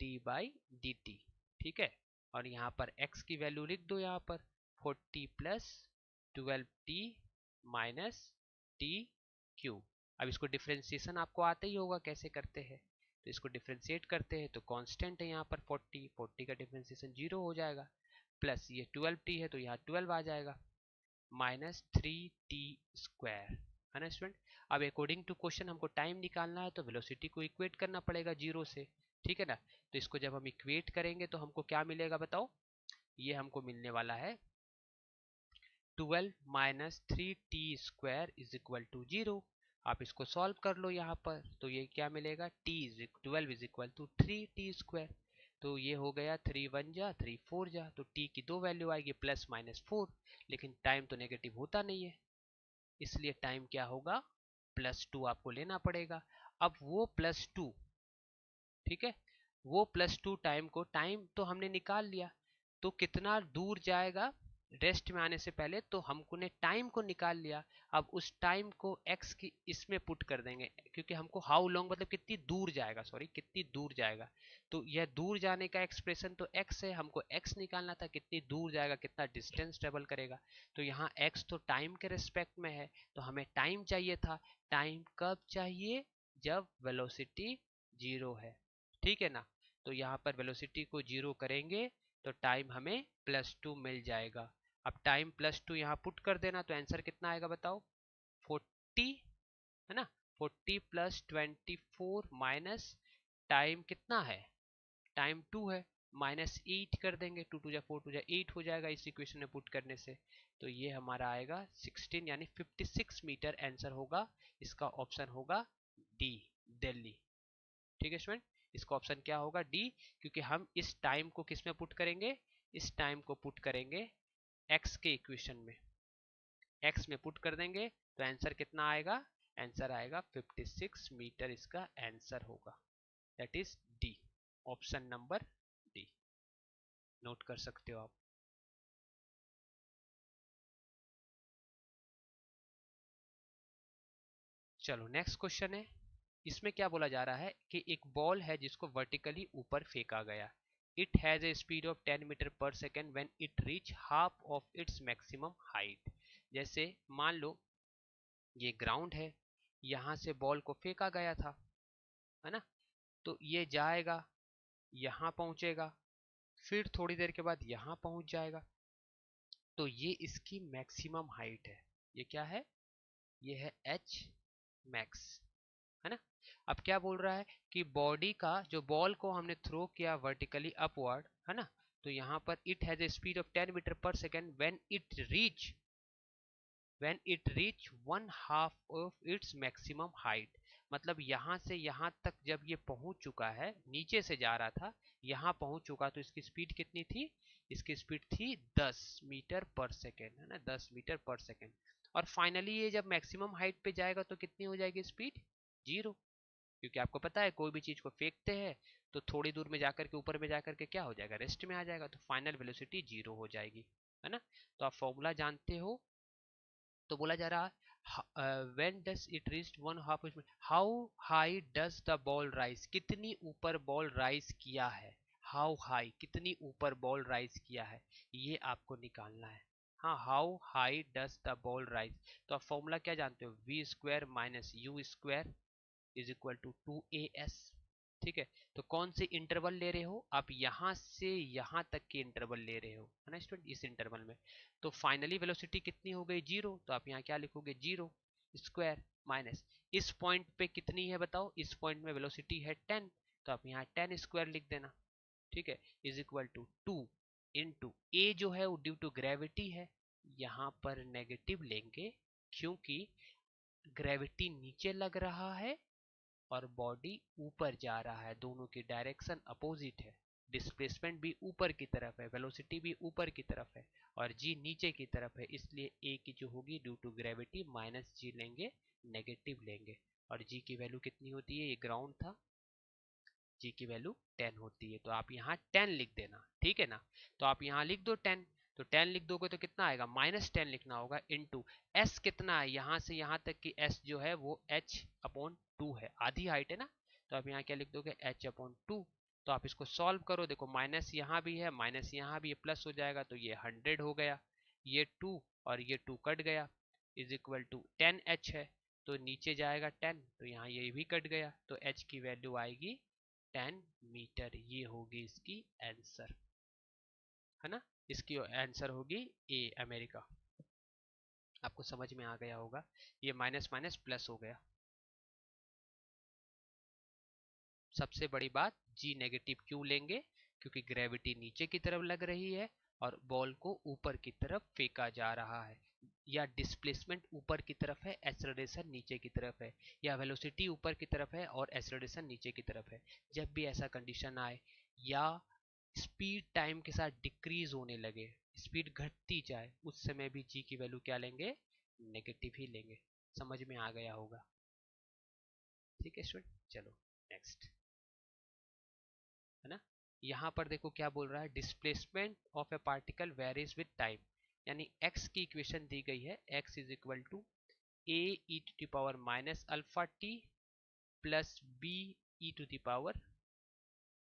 d/dt, ठीक है। और यहाँ पर x की वैल्यू लिख दो, यहाँ पर 40 plus 12t minus t Q. अब इसको डिफ्रेंसिएशन आपको आता ही होगा कैसे करते हैं, तो इसको डिफ्रेंशिएट करते हैं तो कांस्टेंट है यहाँ पर 40 का डिफ्रेंसिएशन 0 हो जाएगा, प्लस ये 12t है तो यहाँ 12 आ जाएगा, माइनस 3t² है ना स्टूडेंट। अब अकॉर्डिंग टू क्वेश्चन हमको टाइम निकालना है तो वेलोसिटी को इक्वेट करना पड़ेगा 0 से, ठीक है ना। तो इसको जब हम इक्वेट करेंगे तो हमको क्या मिलेगा बताओ, ये हमको मिलने वाला है 12 minus 3t² is equal to 0। आप इसको सॉल्व कर लो यहाँ पर, तो ये क्या मिलेगा, 12 इज इक्वल टू 3t²। तो ये हो गया 3 1 जा 3 4 जा, तो t की दो वैल्यू आएगी प्लस माइनस 4, लेकिन टाइम तो नेगेटिव होता नहीं है, इसलिए टाइम क्या होगा, +2 आपको लेना पड़ेगा। अब वो +2, ठीक है, वो +2 टाइम तो हमने निकाल लिया, तो कितना दूर जाएगा रेस्ट में आने से पहले, तो हमको ने टाइम को निकाल लिया। अब उस टाइम को x की इसमें पुट कर देंगे, क्योंकि हमको हाउ लॉन्ग मतलब कितनी दूर जाएगा, सॉरी कितनी दूर जाएगा, तो यह दूर जाने का एक्सप्रेशन तो x है, हमको x निकालना था, कितनी दूर जाएगा, कितना डिस्टेंस ट्रेवल करेगा। तो यहाँ x तो टाइम के रिस्पेक्ट में है, तो हमें टाइम चाहिए था। टाइम कब चाहिए, जब वेलोसिटी 0 है, ठीक है ना। तो यहाँ पर वेलोसिटी को 0 करेंगे तो टाइम हमें +2 मिल जाएगा। अब टाइम +2 यहाँ पुट कर देना, तो आंसर कितना आएगा बताओ, 40 है ना। 40 प्लस 24 माइनस टाइम कितना है, टाइम 2 है, -8 कर देंगे, 2 2 जा 4 2 जा 8 हो जाएगा इस इक्वेशन में पुट करने से। तो ये हमारा आएगा 16 यानी 56 मीटर आंसर होगा। इसका ऑप्शन होगा डी, दिल्ली। ठीक है स्टूडेंट, इसका ऑप्शन क्या होगा, डी, क्योंकि हम इस टाइम को किस में पुट करेंगे, इस टाइम को पुट करेंगे एक्स के इक्वेशन में, एक्स में पुट कर देंगे तो आंसर कितना आएगा, आंसर आएगा 56 मीटर, इसका आंसर होगा, that is D, option number D, note कर सकते हो आप। चलो नेक्स्ट क्वेश्चन है, इसमें क्या बोला जा रहा है कि एक बॉल है जिसको वर्टिकली ऊपर फेंका गया, it has a speed of 10 metre पर second when it reach half of its maximum height. जैसे मान लो ये ग्राउंड है, यहाँ से बॉल को फेंका गया था, है ना, तो ये जाएगा, यहाँ पहुंचेगा, फिर थोड़ी देर के बाद यहाँ पहुंच जाएगा, तो ये इसकी मैक्सिमम हाइट है। ये क्या है, ये है एच मैक्स, है ना। अब क्या बोल रहा है कि बॉडी का जो बॉल को हमने थ्रो किया वर्टिकली अपवर्ड, है ना, तो यहाँ पर it has a speed of 10 metre पर second when it reach 1/2 of its maximum height। मतलब यहाँ से यहाँ तक जब ये पहुंच चुका है, नीचे से जा रहा था, यहाँ पहुंच चुका, तो इसकी स्पीड कितनी थी, इसकी स्पीड थी 10 मीटर पर सेकेंड, है ना, 10 मीटर पर सेकेंड। और फाइनली ये जब मैक्सिमम हाइट पे जाएगा तो कितनी हो जाएगी स्पीड, 0, क्योंकि आपको पता है कोई भी चीज को फेंकते हैं तो थोड़ी दूर में जाकर के ऊपर में जाकर के क्या हो जाएगा, रेस्ट में आ जाएगा, तो फाइनल वेलोसिटी 0 हो जाएगी, है ना। तो आप फॉर्मूला जानते हो। तो बोला जा रहा when does it reach 1/2, how high does the ball rise, कितनी ऊपर बॉल राइज किया है, हाउ हाई कितनी ऊपर बॉल राइज किया है, ये आपको निकालना है। हाँ, how high does the ball rise, तो आप फॉर्मूला क्या जानते हो, v square minus u square is equal to 2as। ठीक है, तो कौन से इंटरवल ले रहे हो आप, यहां से यहां तक के इंटरवल ले रहे हो, है ना स्टूडेंट, इस इंटरवल में। तो फाइनली वेलोसिटी कितनी हो गई, 0, तो आप यहाँ क्या लिखोगे, 0 स्क्वायर माइनस इस पॉइंट पे कितनी है बताओ, इस पॉइंट में वेलोसिटी है 10, तो आप यहाँ 10 स्क्वायर लिख देना। ठीक है, इज इक्वल टू 2 इंटू ए जो है वो ड्यू टू ग्रेविटी है, यहाँ पर नेगेटिव लेंगे क्योंकि ग्रेविटी नीचे लग रहा है और बॉडी ऊपर जा रहा है, दोनों की डायरेक्शन अपोजिट है, डिस्प्लेसमेंट भी ऊपर की तरफ है, वेलोसिटी भी ऊपर की तरफ है और जी नीचे की तरफ है, इसलिए ए की जो होगी ड्यू टू ग्रेविटी माइनस जी लेंगे, नेगेटिव लेंगे। और जी की वैल्यू कितनी होती है, ये ग्राउंड था, जी की वैल्यू 10 होती है, तो आप यहाँ 10 लिख देना, ठीक है ना। तो आप यहाँ लिख दो 10, तो 10 लिख दोगे तो कितना आएगा, -10 लिखना होगा, इनटू एस कितना है, यहाँ से यहाँ तक की एस जो है वो h/2 है, आधी हाइट है ना, तो आप यहाँ क्या लिख दोगे, h/2। तो आप इसको सॉल्व करो, देखो माइनस यहाँ भी है, माइनस यहाँ भी है, प्लस हो जाएगा, तो ये 100 हो गया, ये 2 और ये 2 कट गया, इज इक्वल टू 10h है, तो नीचे जाएगा 10, तो यहाँ ये भी कट गया, तो h की वैल्यू आएगी 10 मीटर, ये होगी इसकी आंसर, है ना, इसकी आंसर होगी ए अमेरिका। आपको समझ में आ गया होगा, ये माइनस माइनस प्लस हो गया। सबसे बड़ी बात, जी नेगेटिव क्यों लेंगे, क्योंकि ग्रेविटी नीचे की तरफ लग रही है और बॉल को ऊपर की तरफ फेंका जा रहा है, या डिस्प्लेसमेंट ऊपर की तरफ है, एक्सेलरेशन नीचे की तरफ है, या वेलोसिटी ऊपर की तरफ है और एक्सेलरेशन नीचे की तरफ है। जब भी ऐसा कंडीशन आए या स्पीड टाइम के साथ डिक्रीज होने लगे, स्पीड घटती जाए, उस समय भी जी की वैल्यू क्या लेंगे, नेगेटिव ही लेंगे। समझ में आ गया होगा, ठीक है स्टूडेंट, चलो नेक्स्ट, है ना। यहाँ पर देखो क्या बोल रहा है, displacement of a particle varies with time, यानी x की इक्वेशन दी गई है, x is equal to a e to the power minus alpha t plus b e to the power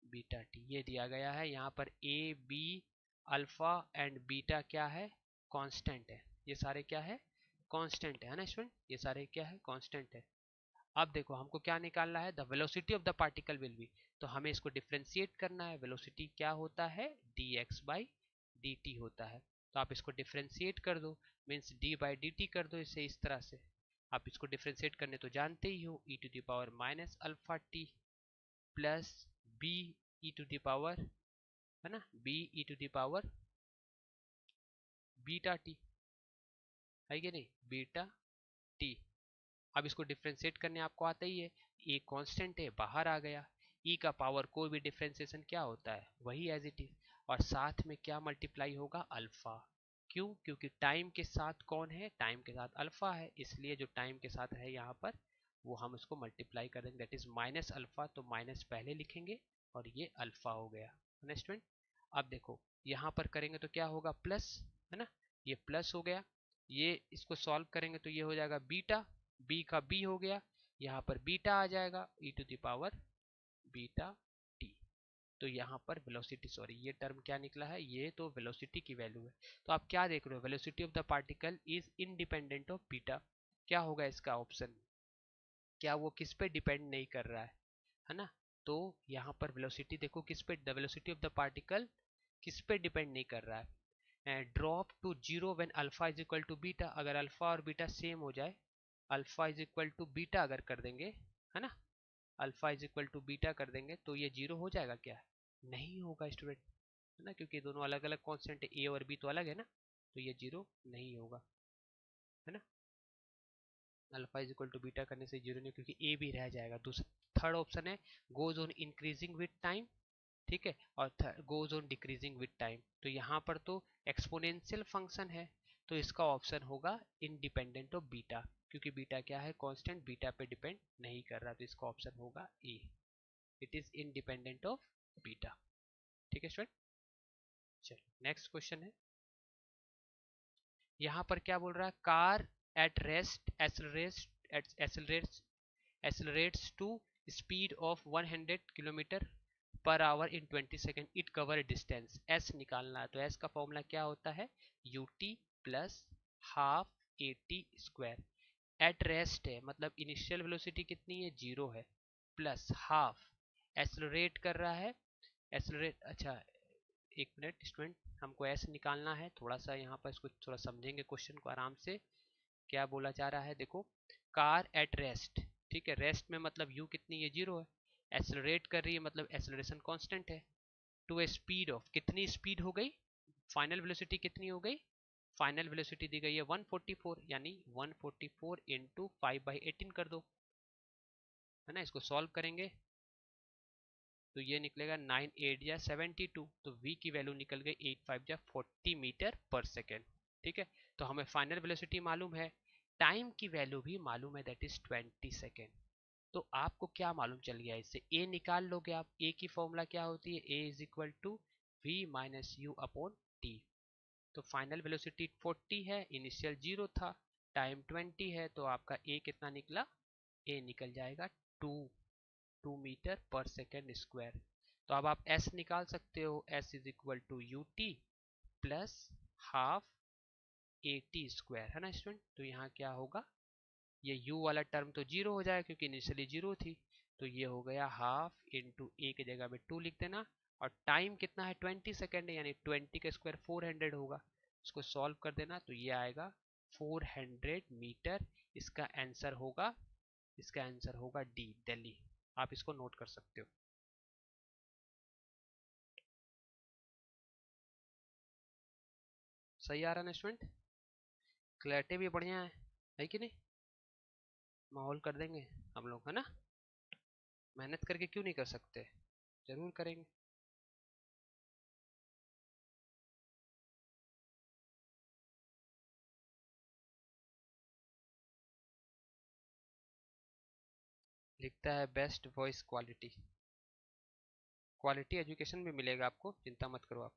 beta t, ये दिया गया है। यहाँ पर a b alpha and beta क्या है, कांस्टेंट है, ये सारे क्या है, कांस्टेंट है ना स्टूडेंट, ये सारे क्या है, कांस्टेंट है। अब देखो हमको क्या निकालना है, the velocity of the particle will be, तो हमें इसको डिफ्रेंशिएट करना है, वेलोसिटी क्या होता है, dx बाई dt होता है, तो आप इसको डिफ्रेंशिएट कर दो, मीन्स d बाई dt कर दो इसे इस तरह से। आप इसको डिफ्रेंशिएट करने तो जानते ही हो, e to the power minus alpha t plus b e to the power, है ना, b e to the power beta t, है कि नहीं, बीटा टी। अब इसको डिफ्रेंशिएट करने आपको आता ही है, ए कांस्टेंट है बाहर आ गया, ई का पावर कोई भी डिफ्रेंशिएशन क्या होता है, वही एज इट इज, और साथ में क्या मल्टीप्लाई होगा, अल्फा। क्यों, क्योंकि टाइम के साथ कौन है, टाइम के साथ अल्फा है, इसलिए जो टाइम के साथ है यहाँ पर वो हम उसको मल्टीप्लाई कर देंगे, दैट इज माइनस अल्फा, तो माइनस पहले लिखेंगे और ये अल्फा हो गया, स्टूडेंट। अब देखो यहाँ पर करेंगे तो क्या होगा, प्लस, है ना, ये प्लस हो गया, ये इसको सॉल्व करेंगे तो ये हो जाएगा बीटा, बी का बी हो गया, यहाँ पर बीटा आ जाएगा E to the power beta T. तो यहाँ पर वेलोसिटी, सॉरी ये टर्म क्या निकला है, ये तो वेलोसिटी की वैल्यू है। तो आप क्या देख रहे हो, velocity of the particle is independent of beta, क्या होगा इसका ऑप्शन, क्या वो किस पे डिपेंड नहीं कर रहा है ना। तो यहाँ पर वेलोसिटी देखो किस पे, the velocity of the particle किस पे डिपेंड नहीं कर रहा है, drop to zero when alpha is equal to beta, अगर अल्फा और बीटा सेम हो जाए, alpha is equal to beta अगर कर देंगे, है ना, alpha is equal to beta कर देंगे तो ये जीरो हो जाएगा क्या? नहीं होगा स्टूडेंट, है ना, क्योंकि दोनों अलग अलग कांस्टेंट है, ए और बी तो अलग है ना, तो ये जीरो नहीं होगा, है ना। Alpha is equal to beta करने से जीरो नहीं, क्योंकि ए भी रह जाएगा। दूसरा थर्ड ऑप्शन है goes on increasing with time, ठीक है, और goes on decreasing with time, तो यहाँ पर तो एक्सपोनेंशियल फंक्शन है, तो इसका ऑप्शन होगा इंडिपेंडेंट ऑफ बीटा, क्योंकि बीटा क्या है, कांस्टेंट, बीटा पे डिपेंड नहीं कर रहा, तो इसका ऑप्शन होगा A, it is independent of beta. ठीक है स्टूडेंट, चलो नेक्स्ट क्वेश्चन है, यहाँ पर क्या बोल रहा है, car at rest accelerates to speed of 100 kilometre per hour in 20 second, it cover distance, S निकालना है, तो एस का फॉर्मूला क्या होता है, UT plus half a t square, at rest है मतलब इनिशियल वेलोसिटी कितनी है, जीरो है, प्लस हाफ, एक्सेलरेट कर रहा है, एक्सेलरेट, अच्छा एक मिनट स्टूडेंट, हमको एस निकालना है, थोड़ा सा यहाँ पर इसको थोड़ा समझेंगे क्वेश्चन को आराम से, क्या बोला जा रहा है, देखो कार एट रेस्ट, ठीक है, रेस्ट में मतलब यू कितनी है, जीरो है, एक्सेलरेट कर रही है मतलब एक्सेलरेशन कांस्टेंट है, टू ए स्पीड ऑफ, कितनी स्पीड हो गई, फाइनल वेलोसिटी कितनी हो गई, फाइनल वेलोसिटी दी गई है 144, यानी 144 इंटू 5/18 कर दो, है ना, इसको सॉल्व करेंगे तो ये निकलेगा 9 8 या 72, तो v की वैल्यू निकल गई 8 5 या 40 मीटर पर सेकेंड, ठीक है, तो हमें फाइनल वेलोसिटी मालूम है, टाइम की वैल्यू भी मालूम है, दैट इज 20 सेकेंड, तो आपको क्या मालूम चल गया, इससे a निकाल लोगे आप, a की फॉर्मूला क्या होती है, a is equal to v minus u upon t, तो फाइनल वेलोसिटी 40 है, इनिशियल 0 था, टाइम 20 है, तो आपका a कितना निकला, a निकल जाएगा 2 मीटर पर सेकेंड स्क्वायर, तो अब आप s निकाल सकते हो, s is equal to u t plus half a t square, है ना स्टूडेंट, तो यहाँ क्या होगा, ये u वाला टर्म तो जीरो हो जाएगा क्योंकि इनिशियली जीरो थी, तो ये हो गया हाफ इंटू ए की जगह में 2 लिख देना, और टाइम कितना है 20 सेकेंड है, यानी 20 का स्क्वायर 400 होगा, इसको सॉल्व कर देना तो ये आएगा 400 मीटर, इसका आंसर होगा, इसका आंसर होगा डी, दिल्ली, आप इसको नोट कर सकते हो। सही आ रहा है ना स्टूडेंट, क्लैरिटी भी बढ़िया है कि नहीं, माहौल कर देंगे हम लोग, है ना, मेहनत करके क्यों नहीं कर सकते, जरूर करेंगे। लिखता है best voice quality, quality education भी मिलेगा आपको, चिंता मत करो आप,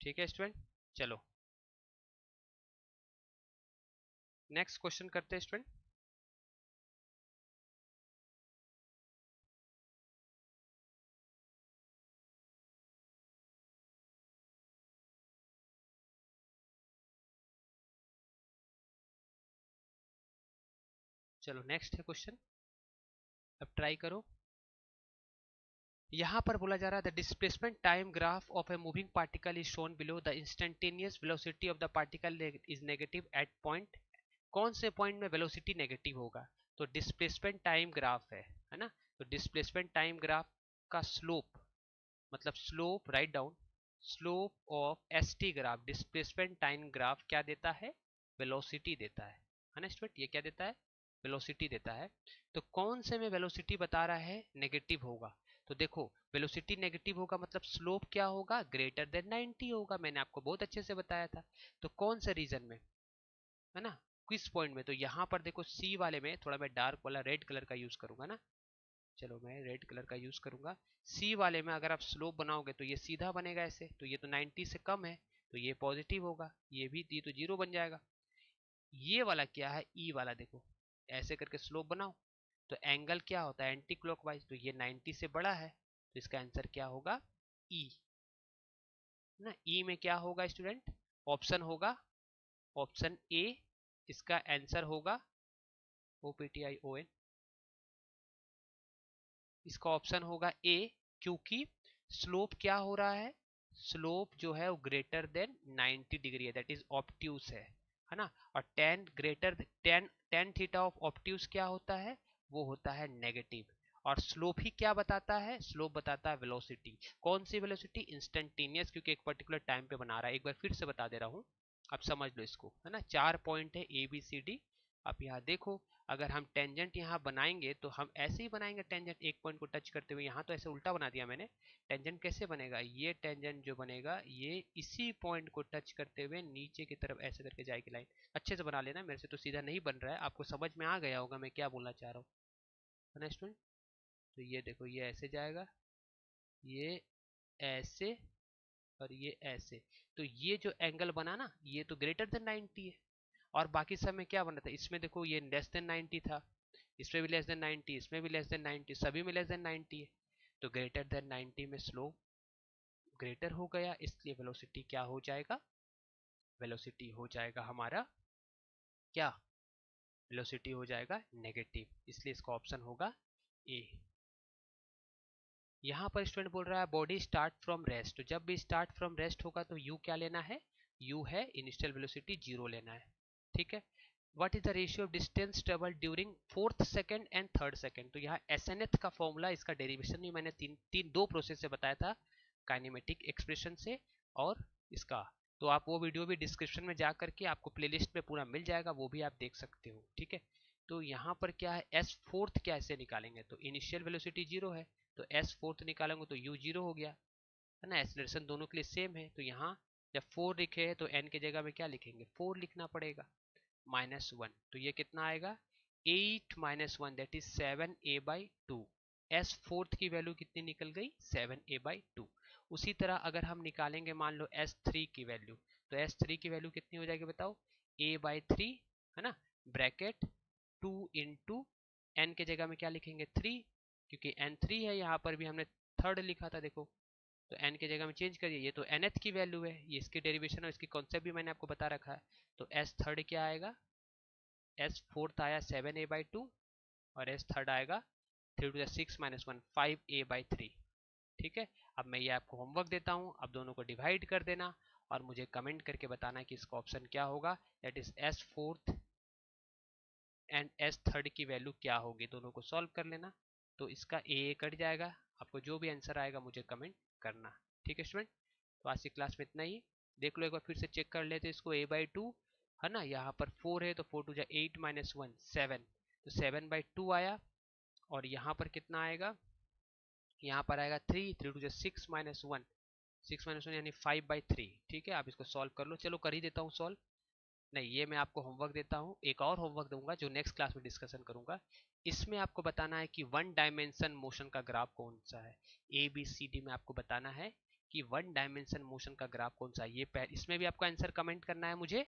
ठीक है स्टूडेंट, चलो नेक्स्ट क्वेश्चन करते हैं स्टूडेंट, चलो नेक्स्ट है क्वेश्चन, अब ट्राई करो, यहाँ पर बोला जा रहा है the displacement time graph of a moving particle is shown below, the instantaneous velocity of the particle is negative at point, कौन से पॉइंट में वेलोसिटी नेगेटिव होगा, तो डिस्प्लेसमेंट टाइम ग्राफ है ना, तो डिस्प्लेसमेंट टाइम ग्राफ का स्लोप, मतलब slope write down, slope of S T graph, displacement time graph क्या देता है, वेलोसिटी देता है ना स्टूडेंट, ये क्या देता है, वेलोसिटी देता है, तो कौन से में वेलोसिटी बता रहा है नेगेटिव होगा, तो देखो वेलोसिटी नेगेटिव होगा मतलब स्लोप क्या होगा, ग्रेटर देन 90 होगा, मैंने आपको बहुत अच्छे से बताया था, तो कौन से रीजन में, है ना, किस पॉइंट में, तो यहाँ पर देखो सी वाले में, थोड़ा मैं डार्क वाला रेड कलर का यूज करूंगा ना, चलो मैं रेड कलर का यूज करूंगा, सी वाले में अगर आप स्लोप बनाओगे तो ये सीधा बनेगा ऐसे, तो ये तो 90 से कम है, तो ये पॉजिटिव होगा, ये भी ये तो जीरो बन जाएगा, ये वाला क्या है, ई वाला देखो, ऐसे करके स्लोप बनाओ, तो एंगल क्या होता है एंटी क्लॉकवाइज, तो ये 90 से बड़ा है, तो इसका आंसर क्या होगा, ई, ना, ई में क्या होगा स्टूडेंट, ऑप्शन होगा, ऑप्शन ए, इसका आंसर होगा OPTION, इसका ऑप्शन होगा ए, क्योंकि स्लोप क्या हो रहा है, स्लोप जो है वो ग्रेटर देन 90 डिग्री है, दैट इज ऑब्ट्यूस है ना। और टेन थीटा ऑफ ऑब्ट्यूस क्या होता है, वो होता है नेगेटिव। और स्लोप ही क्या बताता है, स्लोप बताता है वेलोसिटी। कौन सी वेलोसिटी, इंस्टेंटेनियस, क्योंकि एक पर्टिकुलर टाइम पे बना रहा है। एक बार फिर से बता दे रहा हूँ, आप समझ लो इसको, है ना। 4 पॉइंट है ए बी सी डी। आप यहाँ देखो, अगर हम टेंजेंट यहाँ बनाएंगे तो हम ऐसे ही बनाएंगे टेंजेंट, एक पॉइंट को टच करते हुए। यहाँ तो ऐसे उल्टा बना दिया मैंने। टेंजेंट कैसे बनेगा, ये टेंजेंट जो बनेगा ये इसी पॉइंट को टच करते हुए नीचे की तरफ ऐसे करके जाएगी लाइन। अच्छे से बना लेना, मेरे से तो सीधा नहीं बन रहा है, आपको समझ में आ गया होगा मैं क्या बोलना चाह रहा हूँ, है ना स्टूडेंट। तो ये देखो, ये ऐसे जाएगा, ये ऐसे, और ये ऐसे। तो ये जो एंगल बना ना, ये तो ग्रेटर देन 90 है। और बाकी सब में क्या बना था, इसमें देखो ये लेस देन 90 था, इसमें भी लेस देन 90, इसमें भी लेस देन 90, सभी में लेस देन 90 है। तो ग्रेटर देन 90 में स्लोप ग्रेटर हो गया, इसलिए वेलोसिटी क्या हो जाएगा, वेलोसिटी हो जाएगा हमारा क्या, वेलोसिटी हो जाएगा नेगेटिव, इसलिए इसका ऑप्शन होगा ए। यहाँ पर स्टूडेंट बोल रहा है बॉडी स्टार्ट फ्रॉम रेस्ट, तो जब भी स्टार्ट फ्रॉम रेस्ट होगा तो यू क्या लेना है, यू है इनिशियल वेलोसिटी 0 लेना है, ठीक है। What is the ratio of distance travel during 4th second and 3rd second, तो यहाँ एसएनएथ का फॉर्मूला, इसका डेरिवेशन भी मैंने दो प्रोसेस से बताया था, काइनेमेटिक एक्सप्रेशन से और इसका। तो आप वो वीडियो भी डिस्क्रिप्शन में जा करके आपको प्लेलिस्ट में पूरा मिल जाएगा, वो भी आप देख सकते हो, ठीक है। तो यहाँ पर क्या है, एस फोर्थ कैसे निकालेंगे, तो इनिशियल वेलोसिटी 0 है, तो एस फोर्थ निकालेंगे तो यू 0 हो गया, है ना। एक्सीलरेशन दोनों के लिए सेम है, तो यहाँ जब 4 लिखे हैं तो एन की जगह में क्या लिखेंगे, 4 लिखना पड़ेगा, -1, तो ये कितना आएगा 8 - 1 that is 7a/2। S fourth की वैल्यू कितनी निकल गई, 7a/2। उसी तरह अगर हम निकालेंगे मान लो S3 की वैल्यू, तो S3 की वैल्यू कितनी हो जाएगी बताओ, a/3, है ना, ब्रैकेट 2 इंटू एन के जगह में क्या लिखेंगे 3, क्योंकि n 3 है, यहाँ पर भी हमने 3rd लिखा था देखो, तो n के जगह में चेंज करिए, ये तो nth की वैल्यू है, ये इसकी डेरिवेशन और इसकी कॉन्सेप्ट भी मैंने आपको बता रखा है। तो s थर्ड क्या आएगा, s फोर्थ आया 7a/2 और s थर्ड आएगा 3 to the 6 - 1 5a/3, ठीक है। अब मैं ये आपको होमवर्क देता हूँ, अब दोनों को डिवाइड कर देना और मुझे कमेंट करके बताना कि इसका ऑप्शन क्या होगा, that is s fourth and s third की वैल्यू क्या होगी, दोनों को सॉल्व कर लेना। तो इसका a कट जाएगा, आपको जो भी आंसर आएगा मुझे कमेंट करना, ठीक है स्टूडेंट। तो आज की क्लास में इतना ही, देख लो एक बार फिर से चेक कर लेते इसको, a/2 है ना, यहाँ पर 4 है तो 4 to 8 - 1 7, तो 7/2 आया। और यहाँ पर कितना आएगा, यहाँ पर आएगा 3 3 to 6 - 1 6 - 1 यानी 5/3, ठीक है। आप इसको सॉल्व कर लो, चलो कर ही देता हूँ सॉल्व, नहीं ये मैं आपको होमवर्क देता हूँ, एक और होमवर्क दूंगा जो नेक्स्ट क्लास में डिस्कशन करूंगा। इसमें आपको बताना है कि वन डायमेंशन मोशन का ग्राफ कौन सा है, ABCD में आपको बताना है कि वन डायमेंशन मोशन का ग्राफ कौन सा है। ये इसमें भी आपको आंसर कमेंट करना है मुझे।